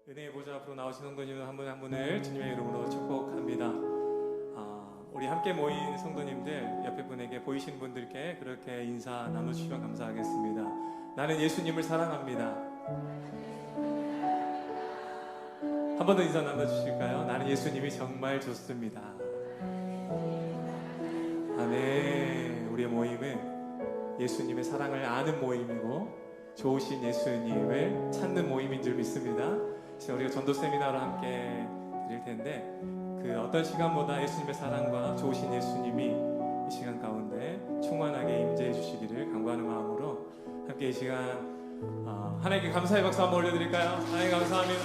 은혜의 보좌 앞으로 나오신 성도님 한 분 한 분을 주님의 이름으로 축복합니다. 우리 함께 모인 성도님들 옆에 분에게 보이시는 분들께 그렇게 인사 나눠주시면 감사하겠습니다. 나는 예수님을 사랑합니다. 한 번 더 인사 나눠주실까요? 나는 예수님이 정말 좋습니다. 아멘. 우리의 모임은 예수님의 사랑을 아는 모임이고 좋으신 예수님을 찾는 모임인 줄 믿습니다. 우리가 전도 세미나로 함께 드릴 텐데 그 어떤 시간보다 예수님의 사랑과 좋으신 예수님이 이 시간 가운데 충만하게 임재해 주시기를 간구하는 마음으로 함께 이 시간 하나님께 감사의 박수 한번 올려드릴까요? 하나님 감사합니다.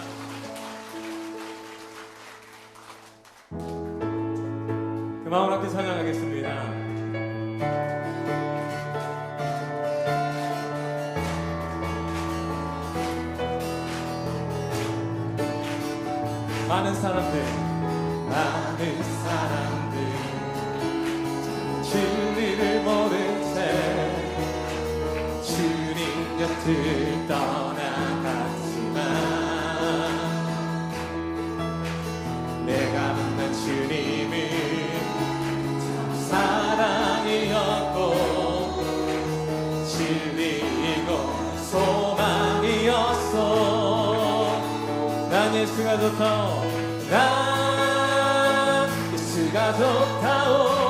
그 마음으로 함께 찬양하겠습니다. 많은 사람들 진리를 모른 채 주님 곁을 떠나갔지만 내가 만난 주님은 참 사랑이었고 진리이고 소망이었어. 난 예수가 좋다오. 난 예수가 좋다오.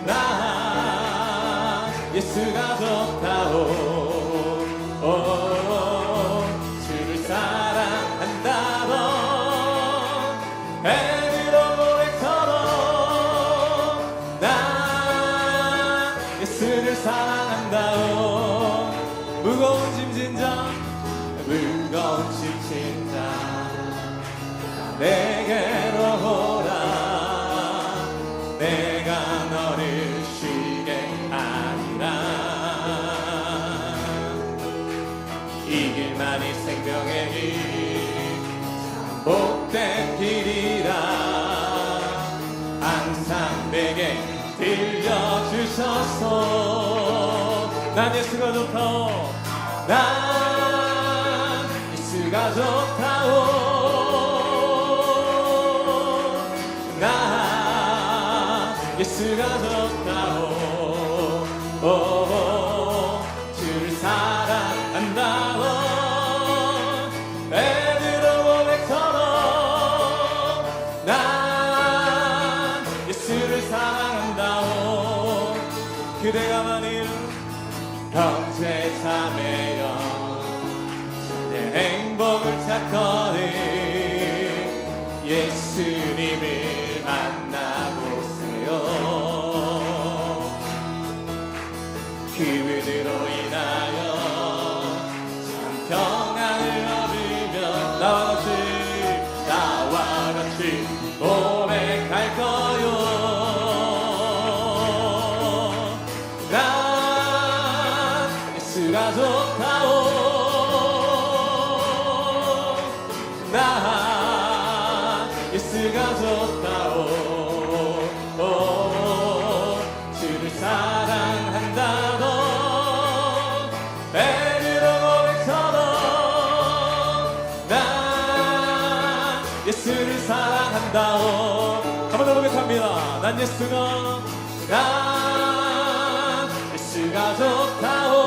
난 예수가 좋다오. 주를 사랑한다던 애들로 고백처럼 난 예수를 사랑한다오. 무거운 짐 진자 무거운 짐진 자 내게로 오라. 내가 너를 쉬게 하리라. 이 길만이 생명의 길 참 복된 길이라 항상 내게 들려주셔서 난 예수가 좋다오. 난 예수가 좋다오. 나 예수가 좋다오. 주를 사랑한다오. 애들로 고백처럼 난 예수를 사랑한다오. 그대가 만일 형제 자매여 행복을 찾거든 예수님을 만나보세요. 그분으로 인하여 참 평안을 얻으며 나와 같이 고백할 거요. 난 예수가 좋다오. 예수가 좋다오. 주를 사랑한다던 애들로 고백처럼 난 예수를 사랑한다오. 한 번 더 고백합니다. 난 예수가 좋다오.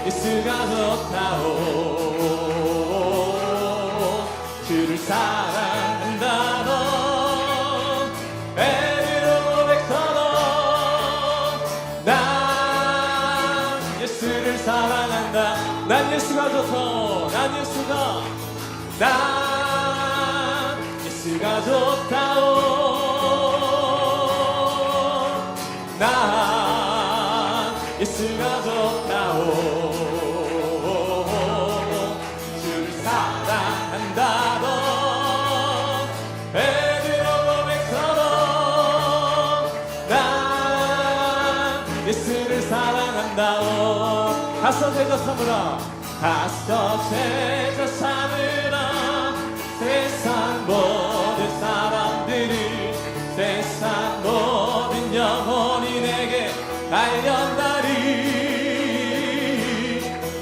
예수가 좋다오. 주를 사랑한다던 애들로 고백처럼 난 예수를 사랑한다. 난 예수가 좋다오. 난 예수가 좋다오. 난 예수가 좋다오. 주를 사랑한다던 애들로 고백처럼 난 예수를 사랑한다오. 가서 제자 삼으라. 가서 제자 삼으라. 세상 모든 사람들을 세상 모든 영혼이 내게 갈 하련나리.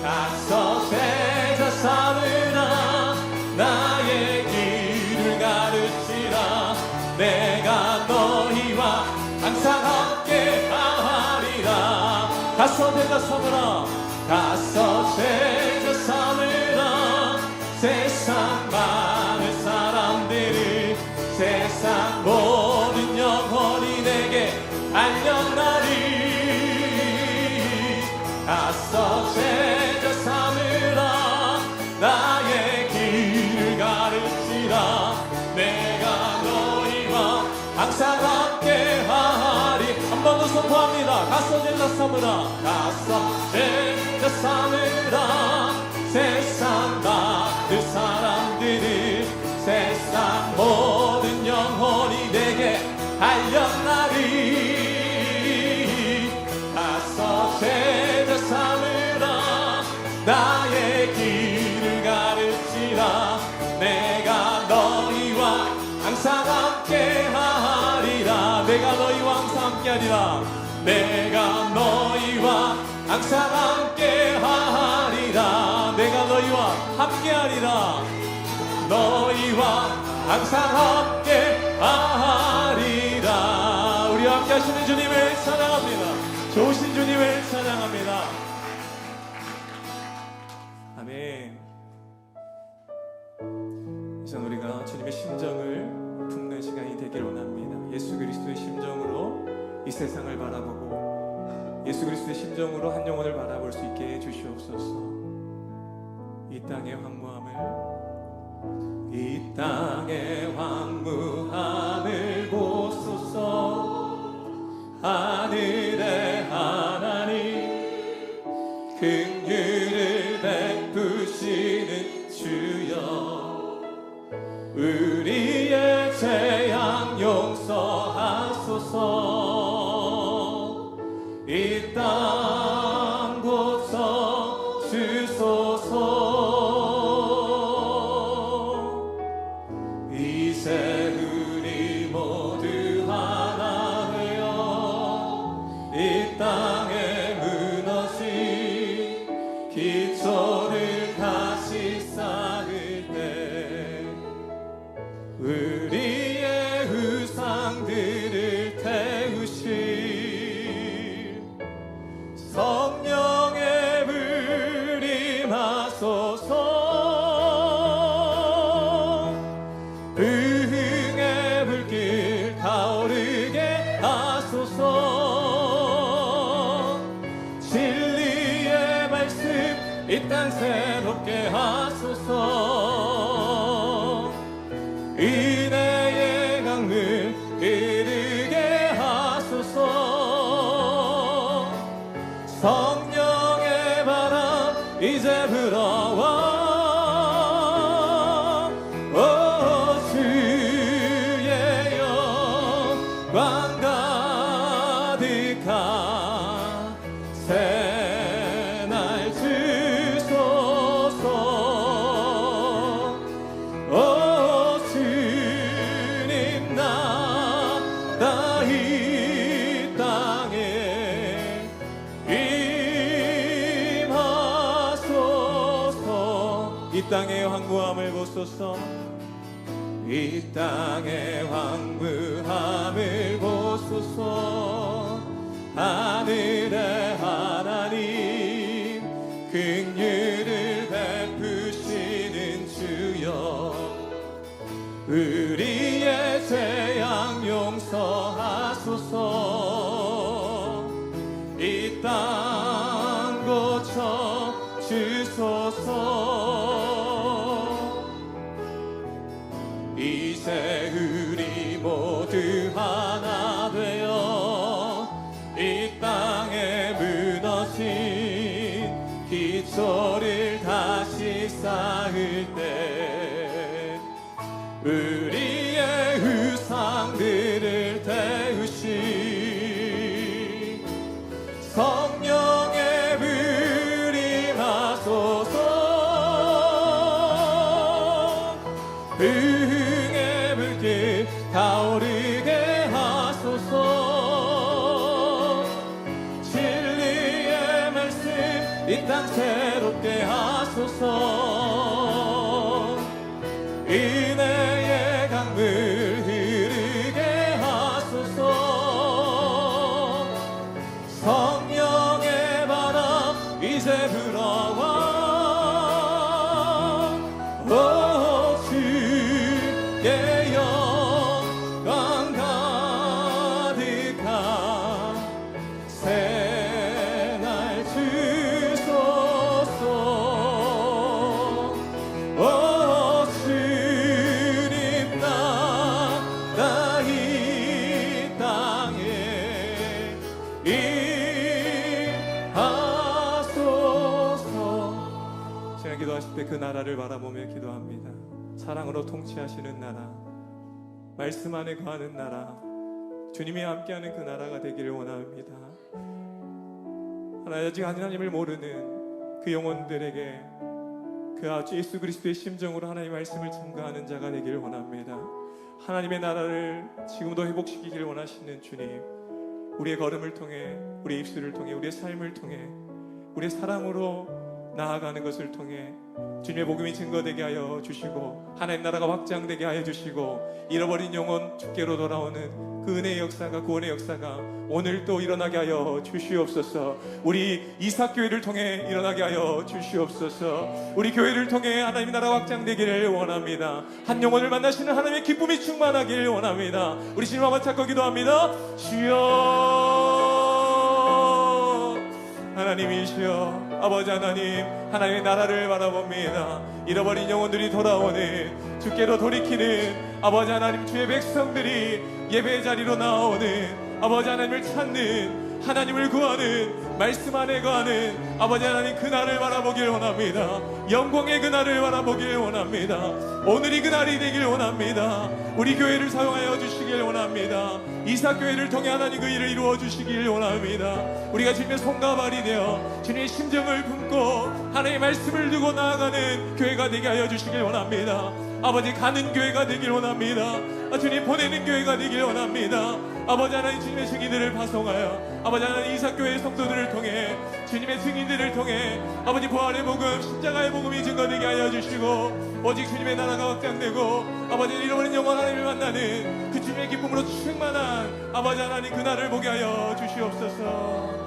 가서 제자 삼으라 나의 길을 가르치라. 내가 너희와 항상 함께 하리라. 가서 제자 삼으라. 가서 제자 삼으라. 세상 많은 사람들을 세상 모든 영혼이 내게 알려나리. 가서 제자 삼으라 나의 길을 가르치라. 내가 너희와 항상 함께하리. 한 번 더 선포합니다. 가서 제자 삼으라. 가서 제자 삼으라. 세상 많은 사람들을 세상 모든 영혼이 내게 알려나리. 가서 제자 삼으라 나의 길을 가르치라. 내가 너희와 항상 함께하리라. 내가 너희와 항상 함께하리라. 내가 너희와 항상 함께하리라. 내가 너희와 함께하리라. 너희와 항상 함께하리라. 우리 함께 하시는 주님을 찬양합니다. 좋으신 주님을 찬양합니다. 아멘. 이제 우리가 주님의 심정을 품는 시간이 되길 원합니다. 예수 그리스도의 심정으로 이 세상을 바라보고 예수 그리스도의 심정으로 한 영혼을 바라볼 수 있게 해주시옵소서. 이 땅의 황무함을 보소서. 하늘의 하나님 긍휼을 베푸시는 주여, 우리의 재앙 용서하소서. 이 땅 고쳐 주소서. 이제 우리 모두 하나 되어 이 땅에 무너진 기초를 다시 쌓을 때 우리의 우상들을 태우실 성령의 불 임하소서. 부흥의 불길 타오르게 하소서. 진리의 말씀 이 땅 새롭게 하소서. 은혜의 강물 흐르게 하소서. 성령의 바람 이제 불어와. 오 주의 영광 가득한 새날 주소서. 오 주님 나다 이 땅에 임하소서. 이 땅의 황무함을 보소서. 이 땅의 황무함을 보소서. 하늘의 하나님 긍휼을 베푸시는 주여, 우리의 재앙 용서하소서. 이 땅 고쳐 주소서. 이제 우리 모두 하나 되어 이 땅에 무너진 기초를 다시 쌓을 때 우리의 우상들을 태우시 성령의 불 임하소서. 이 땅 새롭게 하소서. 은혜의 강물 흐르게 하소서. 성령의 바람 이제 불어와. 주의 영광 가득한 새날 주소서. 주님 나 이 땅에 임하소서. 제가 기도하실 때 그 나라를 바라보며 기도합니다. 사랑으로 통치하시는 나라, 말씀 안에 거하는 나라, 주님이 함께하는 그 나라가 되기를 원합니다. 아직 하나님을 모르는 그 영혼들에게 그 아주 예수 그리스도의 심정으로 하나님의 말씀을 증거하는 자가 되기를 원합니다. 하나님의 나라를 지금도 회복시키기를 원하시는 주님, 우리의 걸음을 통해, 우리의 입술을 통해, 우리의 삶을 통해, 우리의 사랑으로 나아가는 것을 통해 주님의 복음이 증거되게 하여 주시고, 하나님 나라가 확장되게 하여 주시고, 잃어버린 영혼 주께로 돌아오는 그 은혜의 역사가, 구원의 역사가 오늘 또 일어나게 하여 주시옵소서. 우리 이삭교회를 통해 일어나게 하여 주시옵소서. 우리 교회를 통해 하나님 나라 확장되기를 원합니다. 한 영혼을 만나시는 하나님의 기쁨이 충만하기를 원합니다. 우리 주님 한번 찾고 기도합니다. 주여, 하나님이시여, 아버지 하나님, 하나님의 나라를 바라봅니다. 잃어버린 영혼들이 돌아오는, 주께로 돌이키는 아버지 하나님, 주의 백성들이 예배의 자리로 나오는, 아버지 하나님을 찾는, 하나님을 구하는, 말씀 안에 거하는 아버지 하나님 그날을 바라보길 원합니다. 영광의 그날을 바라보길 원합니다. 오늘이 그날이 되길 원합니다. 우리 교회를 사용하여 주시길 원합니다. 이삭교회를 통해 하나님 그 일을 이루어 주시길 원합니다. 우리가 주님의 손과 발이 되어 주님의 심정을 품고 하나님의 말씀을 두고 나아가는 교회가 되게 하여 주시길 원합니다. 아버지, 가는 교회가 되길 원합니다. 주님 보내는 교회가 되길 원합니다. 아버지 하나님, 주님의 증인들을 파송하여 아버지 하나님 이삭교회의 성도들을 통해, 주님의 증인들을 통해 아버지 부활의 복음, 십자가의 복음이 증거되게 하여 주시고, 오직 주님의 나라가 확장되고 아버지 잃어버린 영혼 하나님을 만나는 그 주님의 기쁨으로 충만한 아버지 하나님 그날을 보게 하여 주시옵소서.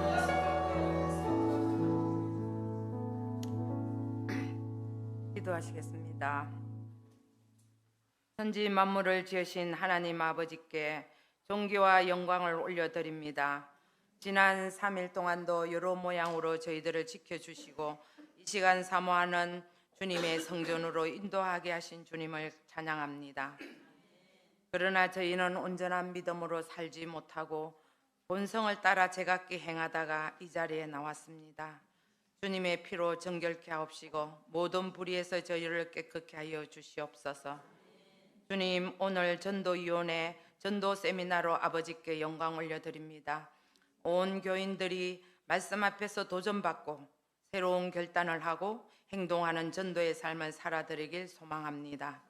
기도하시겠습니다. 천지 만물을 지으신 하나님 아버지께 존귀와 영광을 올려드립니다. 지난 3일 동안도 여러 모양으로 저희들을 지켜주시고 이 시간 사모하는 주님의 성전으로 인도하게 하신 주님을 찬양합니다. 그러나 저희는 온전한 믿음으로 살지 못하고 본성을 따라 제각기 행하다가 이 자리에 나왔습니다. 주님의 피로 정결케 하옵시고 모든 불의에서 저희를 깨끗게 하여 주시옵소서. 주님, 오늘 전도위원회 전도 세미나로 아버지께 영광 올려드립니다. 온 교인들이 말씀 앞에서 도전받고 새로운 결단을 하고 행동하는 전도의 삶을 살아드리길 소망합니다.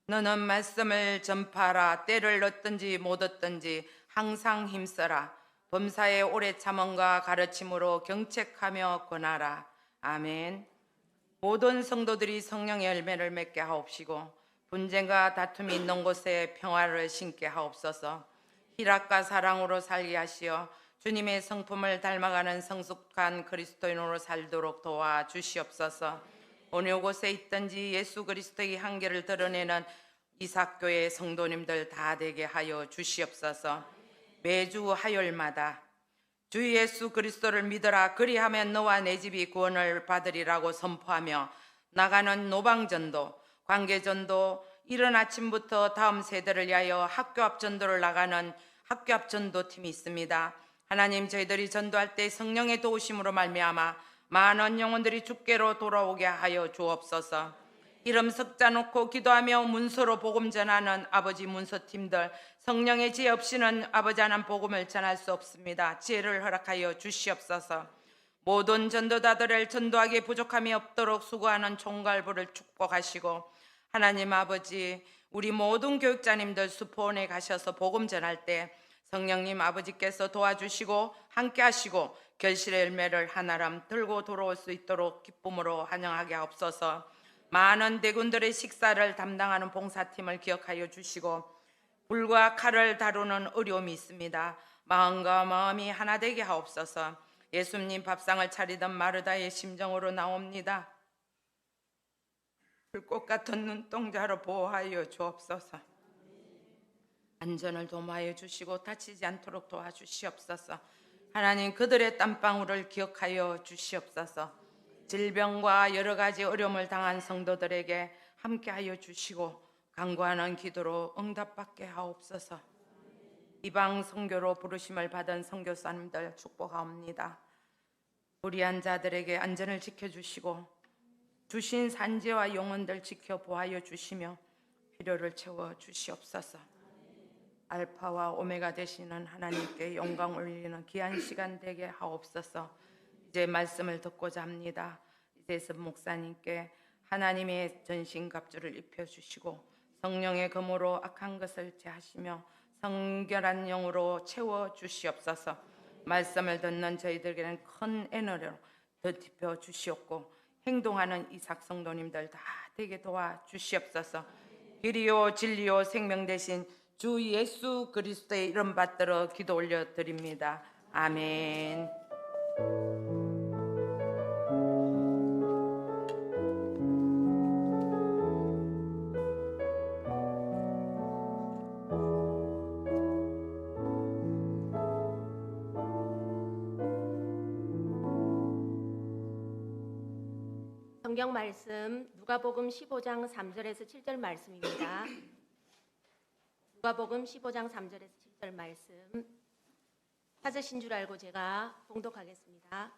너는 말씀을 전파하라. 때를 얻든지 못 얻든지 항상 힘써라. 범사의 오래 참음과 가르침으로 경책하며 권하라. 아멘. 모든 성도들이 성령의 열매를 맺게 하옵시고 분쟁과 다툼이 있는 곳에 평화를 심게 하옵소서. 희락과 사랑으로 살게 하시어 주님의 성품을 닮아가는 성숙한 그리스도인으로 살도록 도와주시옵소서. 어느 곳에 있든지 예수 그리스도의 한계를 드러내는 이삭교회 성도님들 다 되게 하여 주시옵소서. 매주 화요일마다 주 예수 그리스도를 믿으라, 그리하면 너와 내 집이 구원을 받으리라고 선포하며 나가는 노방전도, 관계전도, 이른 아침부터 다음 세대를 위하여 학교 앞 전도를 나가는 학교 앞 전도팀이 있습니다. 하나님, 저희들이 전도할 때 성령의 도우심으로 말미암아 많은 영혼들이 주께로 돌아오게 하여 주옵소서. 이름 석자 놓고 기도하며 문서로 복음 전하는 아버지 문서팀들, 성령의 지혜 없이는 아버지 하나님 복음을 전할 수 없습니다. 지혜를 허락하여 주시옵소서. 모든 전도자들을 전도하기에 부족함이 없도록 수고하는 총괄부를 축복하시고, 하나님 아버지, 우리 모든 교육자님들 수포원에 가셔서 복음 전할 때 성령님 아버지께서 도와주시고 함께 하시고 결실의 열매를 하나람 들고 돌아올 수 있도록 기쁨으로 환영하게 하옵소서. 많은 대군들의 식사를 담당하는 봉사팀을 기억하여 주시고 불과 칼을 다루는 어려움이 있습니다. 마음과 마음이 하나 되게 하옵소서. 예수님 밥상을 차리던 마르다의 심정으로 나옵니다. 불꽃 같은 눈동자로 보호하여 주옵소서. 안전을 도모하여 주시고 다치지 않도록 도와주시옵소서. 하나님, 그들의 땀방울을 기억하여 주시옵소서. 질병과 여러 가지 어려움을 당한 성도들에게 함께하여 주시고 간구하는 기도로 응답받게 하옵소서. 이방 선교로 부르심을 받은 선교사님들 축복하옵니다. 불의한 자들에게 안전을 지켜주시고 주신 산지와 영혼들 지켜 보하여 주시며 필요를 채워 주시옵소서. 알파와 오메가 되시는 하나님께 영광 올리는 귀한 시간 되게 하옵소서. 이제 말씀을 듣고자 합니다. 이재섭 목사님께 하나님의 전신갑주를 입혀주시고 성령의 검으로 악한 것을 제하시며 성결한 영으로 채워 주시옵소서. 말씀을 듣는 저희들에게는 큰 에너지로 덧입혀 주시옵고 행동하는 이삭 성도님들 다 되게 도와 주시옵소서. 길이요 진리요 생명 되신 주 예수 그리스도의 이름 받들어 기도 올려드립니다. 아멘. 성경 말씀 누가복음 15장 3절에서 7절 말씀입니다. 누가복음 15장 3절에서 7절 말씀 찾으신 줄 알고 제가 봉독하겠습니다.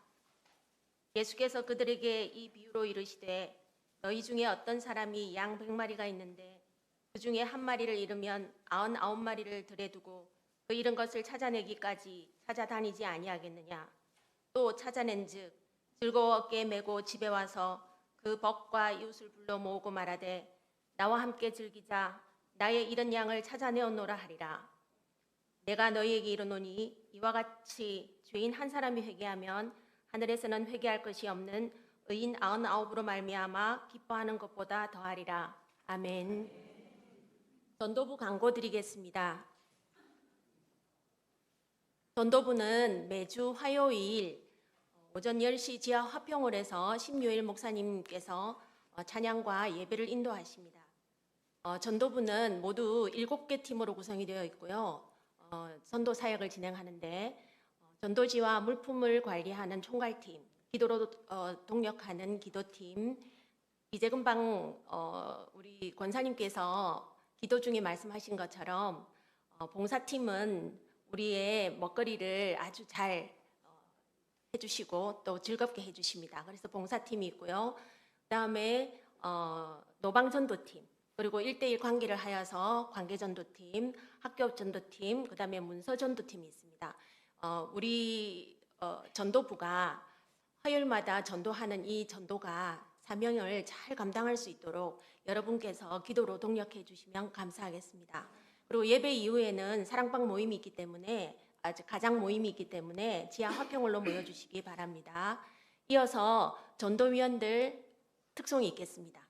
예수께서 그들에게 이 비유로 이르시되 너희 중에 어떤 사람이 양 100마리가 있는데 그 중에 한 마리를 잃으면 99마리를 들에 두고 그 잃은 것을 찾아내기까지 찾아다니지 아니하겠느냐. 또 찾아낸즉 즐거워 어깨에 메고 집에 와서 그 벗과 이웃을 불러 모으고 말하되 나와 함께 즐기자. 나의 잃은 양을 찾아내었노라 하리라. 내가 너희에게 이르노니 이와 같이 죄인 한 사람이 회개하면 하늘에서는 회개할 것이 없는 의인 99으로 말미암아 기뻐하는 것보다 더하리라. 아멘. 전도부 광고 드리겠습니다. 전도부는 매주 화요일 오전 10시 지하 화평홀에서 신묘일 목사님께서 찬양과 예배를 인도하십니다. 전도부는 모두 7개 팀으로 구성이 되어 있고요. 전도 사역을 진행하는데 전도지와 물품을 관리하는 총괄팀, 기도로 동력하는 기도팀, 이제 금방 우리 권사님께서 기도 중에 말씀하신 것처럼 봉사팀은 우리의 먹거리를 아주 잘 해주시고 또 즐겁게 해주십니다. 그래서 봉사팀이 있고요. 그다음에 노방전도팀, 그리고 1대1 관계를 하여서 관계전도팀, 학교전도팀, 그다음에 문서전도팀이 있습니다. 우리 전도부가 화요일마다 전도하는 이 전도가 사명을 잘 감당할 수 있도록 여러분께서 기도로 동력해 주시면 감사하겠습니다. 그리고 예배 이후에는 사랑방 모임이 있기 때문에 가장 모임이 있기 때문에 지하 화평홀로 모여주시기 바랍니다. 이어서 전도위원들 특송이 있겠습니다.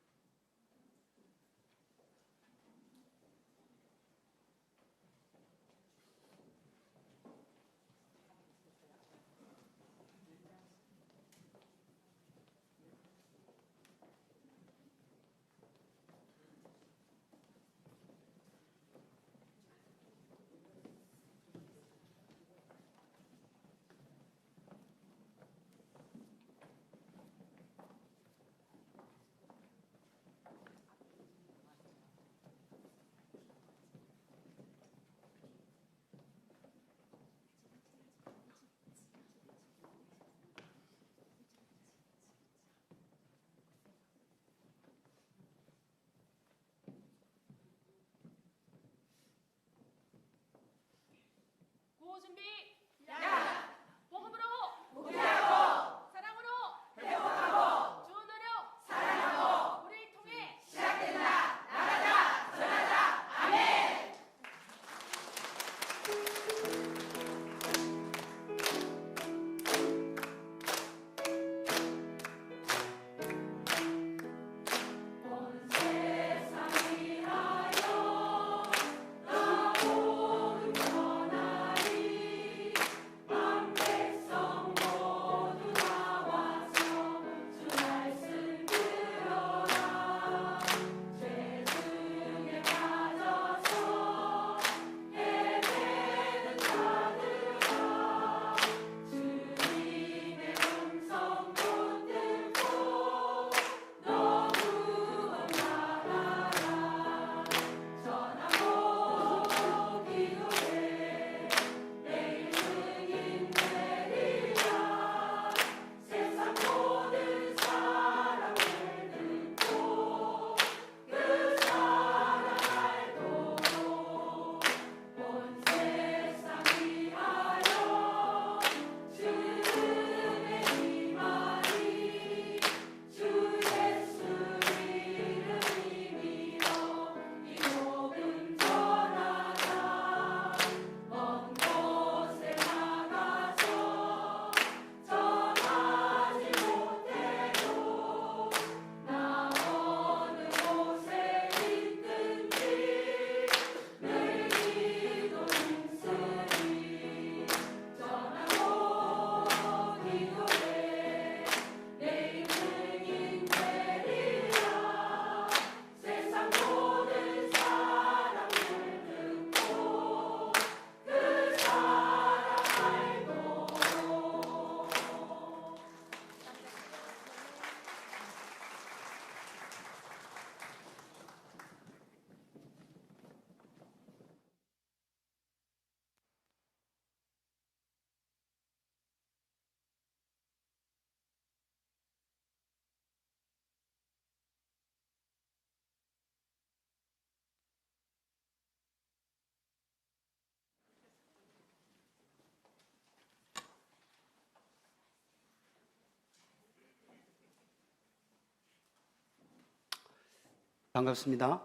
반갑습니다.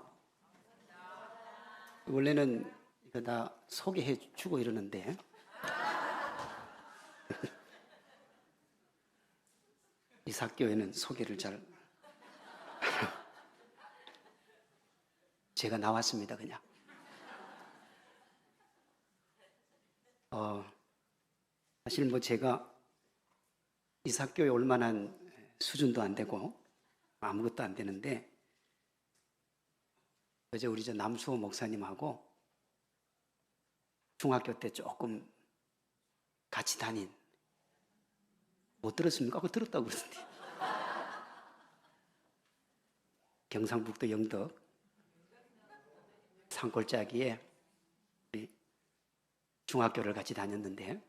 원래는 이거 다 소개해 주고 이러는데 이삭교회는 소개를 잘 제가 나왔습니다. 그냥 사실 뭐 제가 이삭교회 올 만한 수준도 안 되고 아무것도 안 되는데 어제 우리 남수호 목사님하고 중학교 때 조금 같이 다닌, 못 들었습니까? 그거 들었다고 그러던데. 경상북도 영덕 산골짜기에 우리 중학교를 같이 다녔는데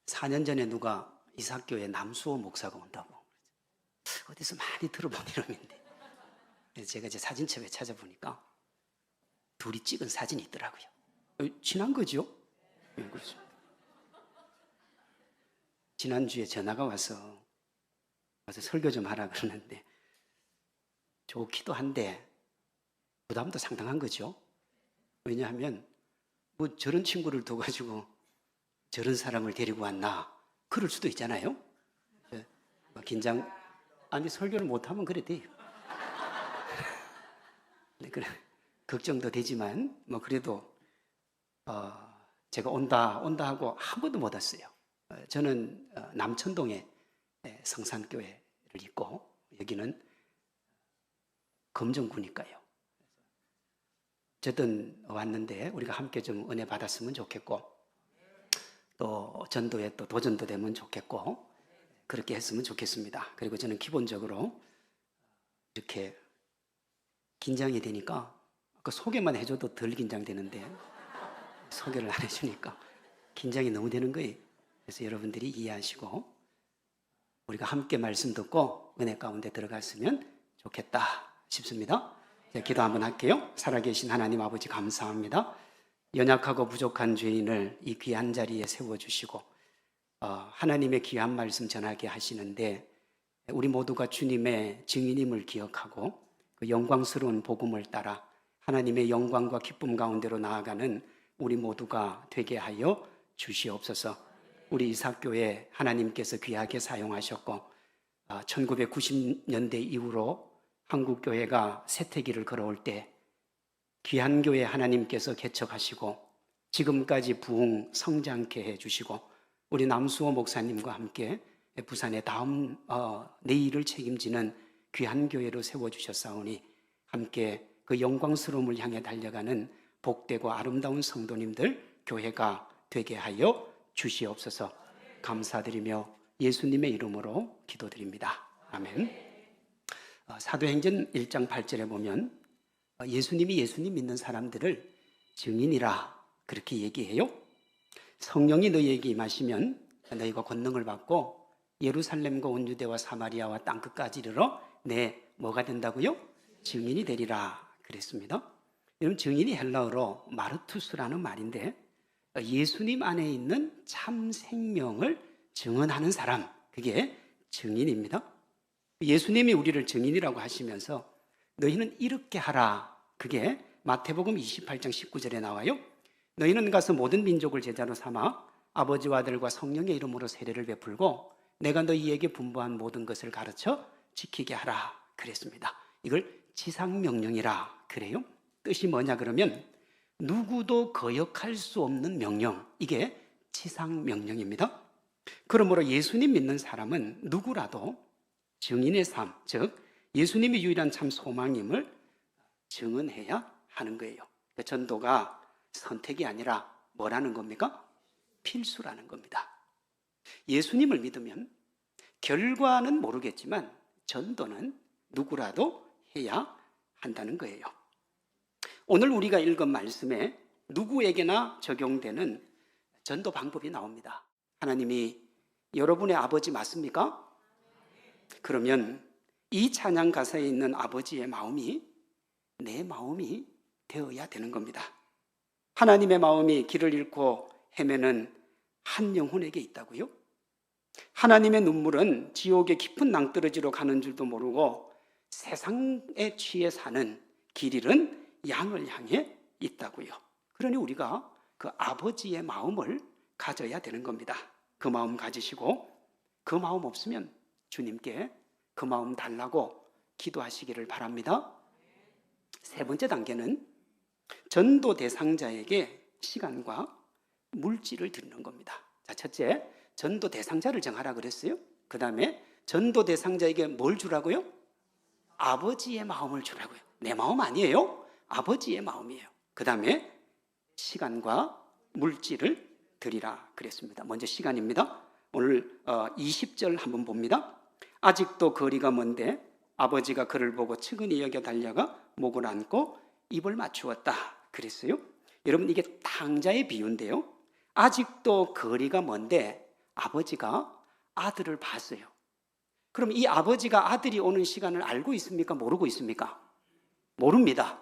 4년 전에 누가 이삭교회 남수호 목사가 온다고 어디서 많이 들어본 이름인데 제가 제 사진첩에 찾아보니까 둘이 찍은 사진이 있더라고요. 친한 거죠? 네, 그렇죠. 지난주에 전화가 와서 설교 좀 하라 그러는데 좋기도 한데 부담도 상당한 거죠. 왜냐하면 뭐 저런 친구를 둬가지고 저런 사람을 데리고 왔나 그럴 수도 있잖아요. 긴장, 아니 설교를 못하면 그래 돼요. 네, 그래 걱정도 되지만 뭐 그래도 제가 온다 하고 한 번도 못 왔어요. 저는 남천동에 성산교회를 있고 여기는 검정구니까요. 어쨌든 왔는데 우리가 함께 좀 은혜 받았으면 좋겠고 또 전도에 또 도전도 되면 좋겠고 그렇게 했으면 좋겠습니다. 그리고 저는 기본적으로 이렇게 긴장이 되니까 아까 소개만 해줘도 덜 긴장되는데 소개를 안 해주니까 긴장이 너무 되는 거예요. 그래서 여러분들이 이해하시고 우리가 함께 말씀 듣고 은혜 가운데 들어갔으면 좋겠다 싶습니다. 기도 한번 할게요. 살아계신 하나님 아버지 감사합니다. 연약하고 부족한 죄인을 이 귀한 자리에 세워주시고 하나님의 귀한 말씀 전하게 하시는데 우리 모두가 주님의 증인임을 기억하고 그 영광스러운 복음을 따라 하나님의 영광과 기쁨 가운데로 나아가는 우리 모두가 되게 하여 주시옵소서. 우리 이삭교회 하나님께서 귀하게 사용하셨고 1990년대 이후로 한국교회가 쇠퇴기를 걸어올 때 귀한 교회 하나님께서 개척하시고 지금까지 부흥 성장케 해주시고 우리 남수호 목사님과 함께 부산의 다음 내일을 책임지는 귀한 교회로 세워주셨사오니 함께 그 영광스러움을 향해 달려가는 복되고 아름다운 성도님들 교회가 되게 하여 주시옵소서. 감사드리며 예수님의 이름으로 기도드립니다. 아멘. 사도행전 1장 8절에 보면 예수님 믿는 사람들을 증인이라 그렇게 얘기해요. 성령이 너희에게 임하시면 너희가 권능을 받고 예루살렘과 온 유대와 사마리아와 땅끝까지 이르러 내 뭐가 된다고요? 증인이 되리라 그랬습니다. 여러분 증인이 헬라어로 마르투스라는 말인데 예수님 안에 있는 참 생명을 증언하는 사람, 그게 증인입니다. 예수님이 우리를 증인이라고 하시면서 너희는 이렇게 하라, 그게 마태복음 28장 19절에 나와요. 너희는 가서 모든 민족을 제자로 삼아 아버지와 아들과 성령의 이름으로 세례를 베풀고 내가 너희에게 분부한 모든 것을 가르쳐 지키게 하라 그랬습니다. 이걸 지상명령이라 그래요. 뜻이 뭐냐 그러면 누구도 거역할 수 없는 명령, 이게 지상명령입니다. 그러므로 예수님 믿는 사람은 누구라도 증인의 삶, 즉 예수님이 유일한 참 소망임을 증언해야 하는 거예요. 전도가 선택이 아니라 뭐라는 겁니까? 필수라는 겁니다. 예수님을 믿으면 결과는 모르겠지만 전도는 누구라도 해야 한다는 거예요. 오늘 우리가 읽은 말씀에 누구에게나 적용되는 전도 방법이 나옵니다. 하나님이 여러분의 아버지 맞습니까? 그러면 이 찬양 가사에 있는 아버지의 마음이 내 마음이 되어야 되는 겁니다. 하나님의 마음이 길을 잃고 헤매는 한 영혼에게 있다고요? 하나님의 눈물은 지옥의 깊은 낭떠러지로 가는 줄도 모르고 세상에 취해 사는 길 잃은 양을 향해 있다고요. 그러니 우리가 그 아버지의 마음을 가져야 되는 겁니다. 그 마음 가지시고 그 마음 없으면 주님께 그 마음 달라고 기도하시기를 바랍니다. 세 번째 단계는 전도 대상자에게 시간과 물질을 드리는 겁니다. 자, 첫째, 전도 대상자를 정하라 그랬어요. 그 다음에 전도 대상자에게 뭘 주라고요? 아버지의 마음을 주라고요. 내 마음 아니에요. 아버지의 마음이에요. 그 다음에 시간과 물질을 드리라 그랬습니다. 먼저 시간입니다. 오늘 20절 한번 봅니다. 아직도 거리가 먼데 아버지가 그를 보고 측은히 여겨 달려가 목을 안고 입을 맞추었다 그랬어요. 여러분, 이게 탕자의 비유인데요. 아직도 거리가 먼데 아버지가 아들을 봤어요. 그럼 이 아버지가 아들이 오는 시간을 알고 있습니까? 모르고 있습니까? 모릅니다.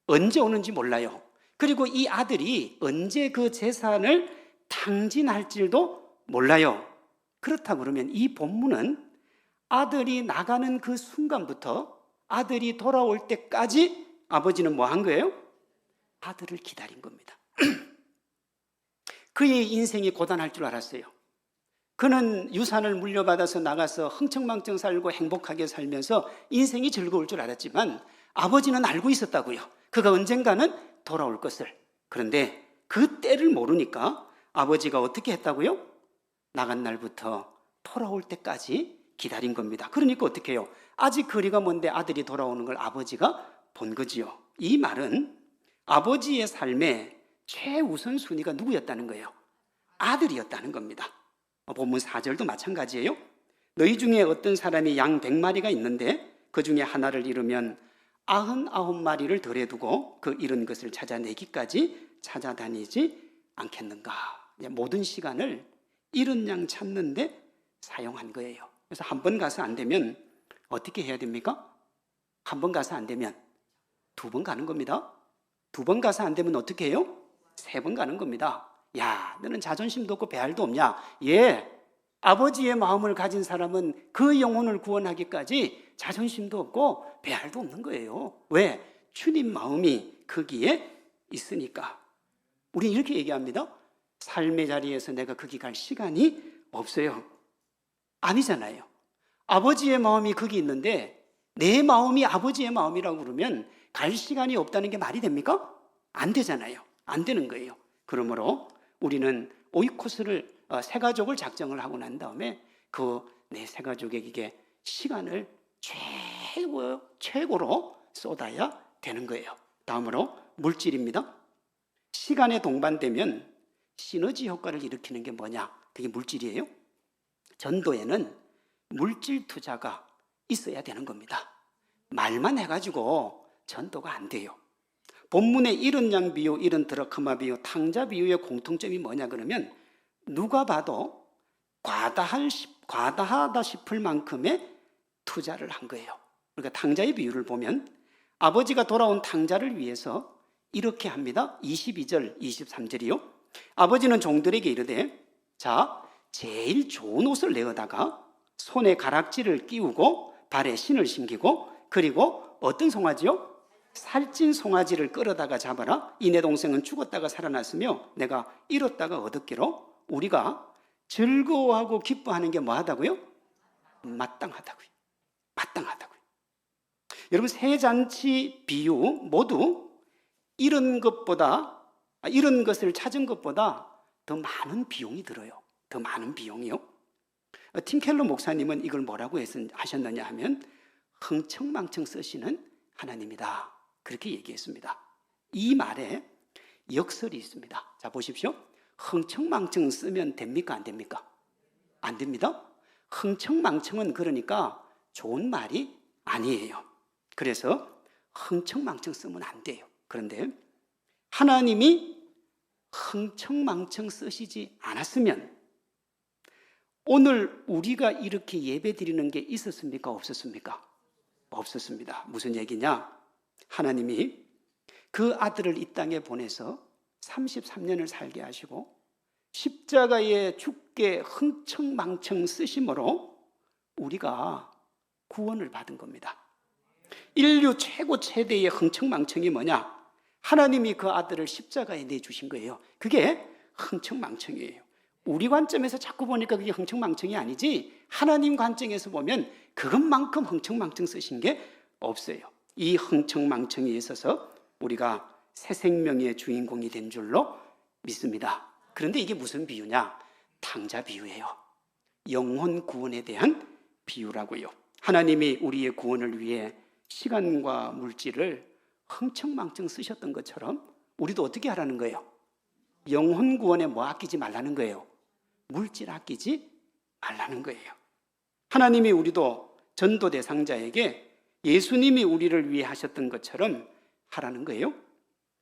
언제 오는지 몰라요. 그리고 이 아들이 언제 그 재산을 탕진할지도 몰라요. 그렇다 그러면 이 본문은 아들이 나가는 그 순간부터 아들이 돌아올 때까지 아버지는 뭐 한 거예요? 아들을 기다린 겁니다. 그의 인생이 고단할 줄 알았어요. 그는 유산을 물려받아서 나가서 흥청망청 살고 행복하게 살면서 인생이 즐거울 줄 알았지만 아버지는 알고 있었다고요. 그가 언젠가는 돌아올 것을. 그런데 그 때를 모르니까 아버지가 어떻게 했다고요? 나간 날부터 돌아올 때까지 기다린 겁니다. 그러니까 어떻게 해요? 아직 거리가 먼데 아들이 돌아오는 걸 아버지가 본 거지요. 이 말은 아버지의 삶의 최우선 순위가 누구였다는 거예요? 아들이었다는 겁니다. 본문 4절도 마찬가지예요. 너희 중에 어떤 사람이 양 100마리가 있는데 그 중에 하나를 잃으면 99마리를 덜에 두고 그 잃은 것을 찾아내기까지 찾아다니지 않겠는가. 모든 시간을 잃은 양 찾는데 사용한 거예요. 그래서 한 번 가서 안 되면 어떻게 해야 됩니까? 한 번 가서 안 되면 2번 가는 겁니다. 2번 가서 안 되면 어떻게 해요? 3번 가는 겁니다. 야, 너는 자존심도 없고 배알도 없냐? 예, 아버지의 마음을 가진 사람은 그 영혼을 구원하기까지 자존심도 없고 배알도 없는 거예요. 왜? 주님 마음이 거기에 있으니까. 우리 이렇게 얘기합니다. 삶의 자리에서 내가 거기 갈 시간이 없어요. 아니잖아요. 아버지의 마음이 거기 있는데 내 마음이 아버지의 마음이라고 그러면 갈 시간이 없다는 게 말이 됩니까? 안 되잖아요. 안 되는 거예요. 그러므로 우리는 오이코스를 세 가족을 작정을 하고 난 다음에 그 내 세 가족에게 시간을 최고로 쏟아야 되는 거예요. 다음으로 물질입니다. 시간에 동반되면 시너지 효과를 일으키는 게 뭐냐? 그게 물질이에요. 전도에는 물질 투자가 있어야 되는 겁니다. 말만 해가지고 전도가 안 돼요. 본문의 잃은 양 비유, 잃은 드라크마 비유, 탕자 비유의 공통점이 뭐냐 그러면 누가 봐도 과다하다 싶을 만큼의 투자를 한 거예요. 그러니까 탕자의 비유를 보면 아버지가 돌아온 탕자를 위해서 이렇게 합니다. 22절, 23절이요. 아버지는 종들에게 이르되 자, 제일 좋은 옷을 내어다가 손에 가락지를 끼우고 발에 신을 신기고 그리고 어떤 송아지요? 살찐 송아지를 끌어다가 잡아라. 이 내 동생은 죽었다가 살아났으며 내가 잃었다가 얻었기로. 우리가 즐거워하고 기뻐하는 게 뭐하다고요? 마땅하다고요. 마땅하다고요. 여러분, 세 잔치 비유 모두 잃은 것을 찾은 것보다 더 많은 비용이 들어요. 더 많은 비용이요. 팀 켈러 목사님은 이걸 뭐라고 하셨느냐 하면 흥청망청 쓰시는 하나님이다. 그렇게 얘기했습니다. 이 말에 역설이 있습니다. 자, 보십시오. 흥청망청 쓰면 됩니까? 안 됩니까? 안 됩니다. 흥청망청은 그러니까 좋은 말이 아니에요. 그래서 흥청망청 쓰면 안 돼요. 그런데 하나님이 흥청망청 쓰시지 않았으면 오늘 우리가 이렇게 예배 드리는 게 있었습니까? 없었습니까? 없었습니다. 무슨 얘기냐? 하나님이 그 아들을 이 땅에 보내서 33년을 살게 하시고 십자가에 죽게 흥청망청 쓰심으로 우리가 구원을 받은 겁니다. 인류 최고 최대의 흥청망청이 뭐냐? 하나님이 그 아들을 십자가에 내주신 거예요. 그게 흥청망청이에요. 우리 관점에서 자꾸 보니까 그게 흥청망청이 아니지, 하나님 관점에서 보면 그것만큼 흥청망청 쓰신 게 없어요. 이 흥청망청에 있어서 우리가 새 생명의 주인공이 된 줄로 믿습니다. 그런데 이게 무슨 비유냐? 탕자 비유예요. 영혼 구원에 대한 비유라고요. 하나님이 우리의 구원을 위해 시간과 물질을 흥청망청 쓰셨던 것처럼 우리도 어떻게 하라는 거예요? 영혼 구원에 뭐 아끼지 말라는 거예요? 물질 아끼지 말라는 거예요. 하나님이 우리도 전도 대상자에게 예수님이 우리를 위해 하셨던 것처럼 하라는 거예요.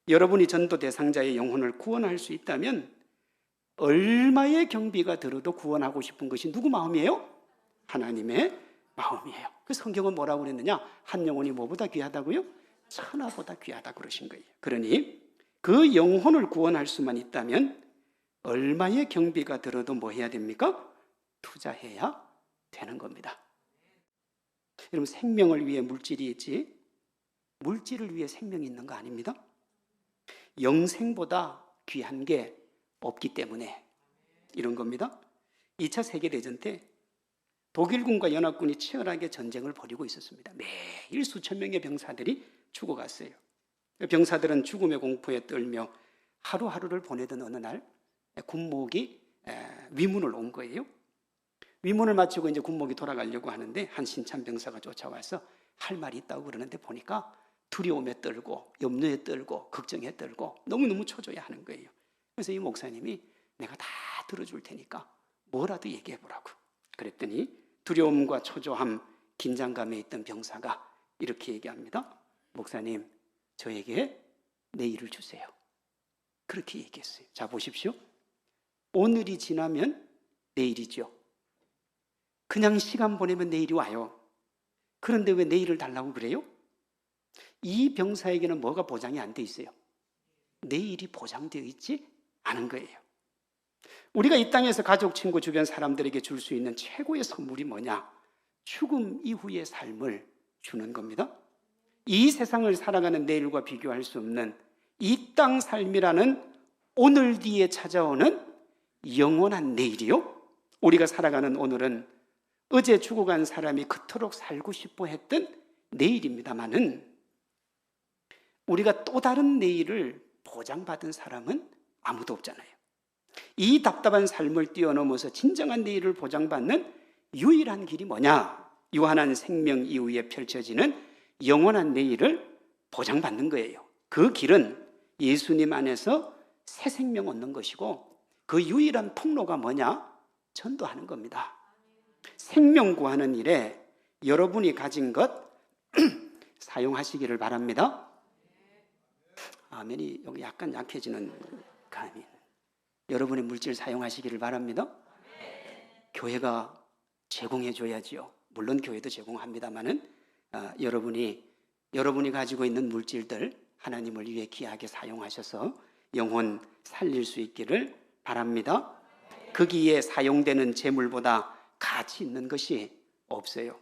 여러분이 전도 대상자의 영혼을 구원할 수 있다면 얼마의 경비가 들어도 구원하고 싶은 것이 누구 마음이에요? 하나님의 마음이에요. 그 성경은 뭐라고 그랬느냐? 한 영혼이 뭐보다 귀하다고요? 천하보다 귀하다 그러신 거예요. 그러니 그 영혼을 구원할 수만 있다면 얼마의 경비가 들어도 뭐 해야 됩니까? 투자해야 되는 겁니다. 여러분, 생명을 위해 물질이 있지 물질을 위해 생명이 있는 거 아닙니다. 영생보다 귀한 게 없기 때문에 이런 겁니다. 2차 세계대전 때 독일군과 연합군이 치열하게 전쟁을 벌이고 있었습니다. 매일 수천 명의 병사들이 죽어갔어요. 병사들은 죽음의 공포에 떨며 하루하루를 보내던 어느 날 군목이 위문을 온 거예요. 위문을 마치고 이제 군목이 돌아가려고 하는데 한 신참 병사가 쫓아와서 할 말이 있다고 그러는데 보니까 두려움에 떨고 염려에 떨고 걱정에 떨고 너무너무 초조해 하는 거예요. 그래서 이 목사님이 내가 다 들어줄 테니까 뭐라도 얘기해 보라고 그랬더니 두려움과 초조함, 긴장감에 있던 병사가 이렇게 얘기합니다. 목사님, 저에게 내일을 주세요. 그렇게 얘기했어요. 자, 보십시오. 오늘이 지나면 내일이죠. 그냥 시간 보내면 내일이 와요. 그런데 왜 내일을 달라고 그래요? 이 병사에게는 뭐가 보장이 안 돼 있어요? 내일이 보장되어 있지 않은 거예요. 우리가 이 땅에서 가족, 친구, 주변 사람들에게 줄 수 있는 최고의 선물이 뭐냐? 죽음 이후의 삶을 주는 겁니다. 이 세상을 살아가는 내일과 비교할 수 없는 이 땅 삶이라는 오늘 뒤에 찾아오는 영원한 내일이요. 우리가 살아가는 오늘은 어제 죽어간 사람이 그토록 살고 싶어 했던 내일입니다마는 우리가 또 다른 내일을 보장받은 사람은 아무도 없잖아요. 이 답답한 삶을 뛰어넘어서 진정한 내일을 보장받는 유일한 길이 뭐냐? 유한한 생명 이후에 펼쳐지는 영원한 내일을 보장받는 거예요. 그 길은 예수님 안에서 새 생명 얻는 것이고 그 유일한 통로가 뭐냐? 전도하는 겁니다. 생명 구하는 일에 여러분이 가진 것 사용하시기를 바랍니다. 아멘이 여기 약간 약해지는 감이. 여러분의 물질 사용하시기를 바랍니다. 교회가 제공해 줘야지요. 물론 교회도 제공합니다만은 여러분이 가지고 있는 물질들 하나님을 위해 귀하게 사용하셔서 영혼 살릴 수 있기를 바랍니다. 거기에 사용되는 재물보다 가치 있는 것이 없어요.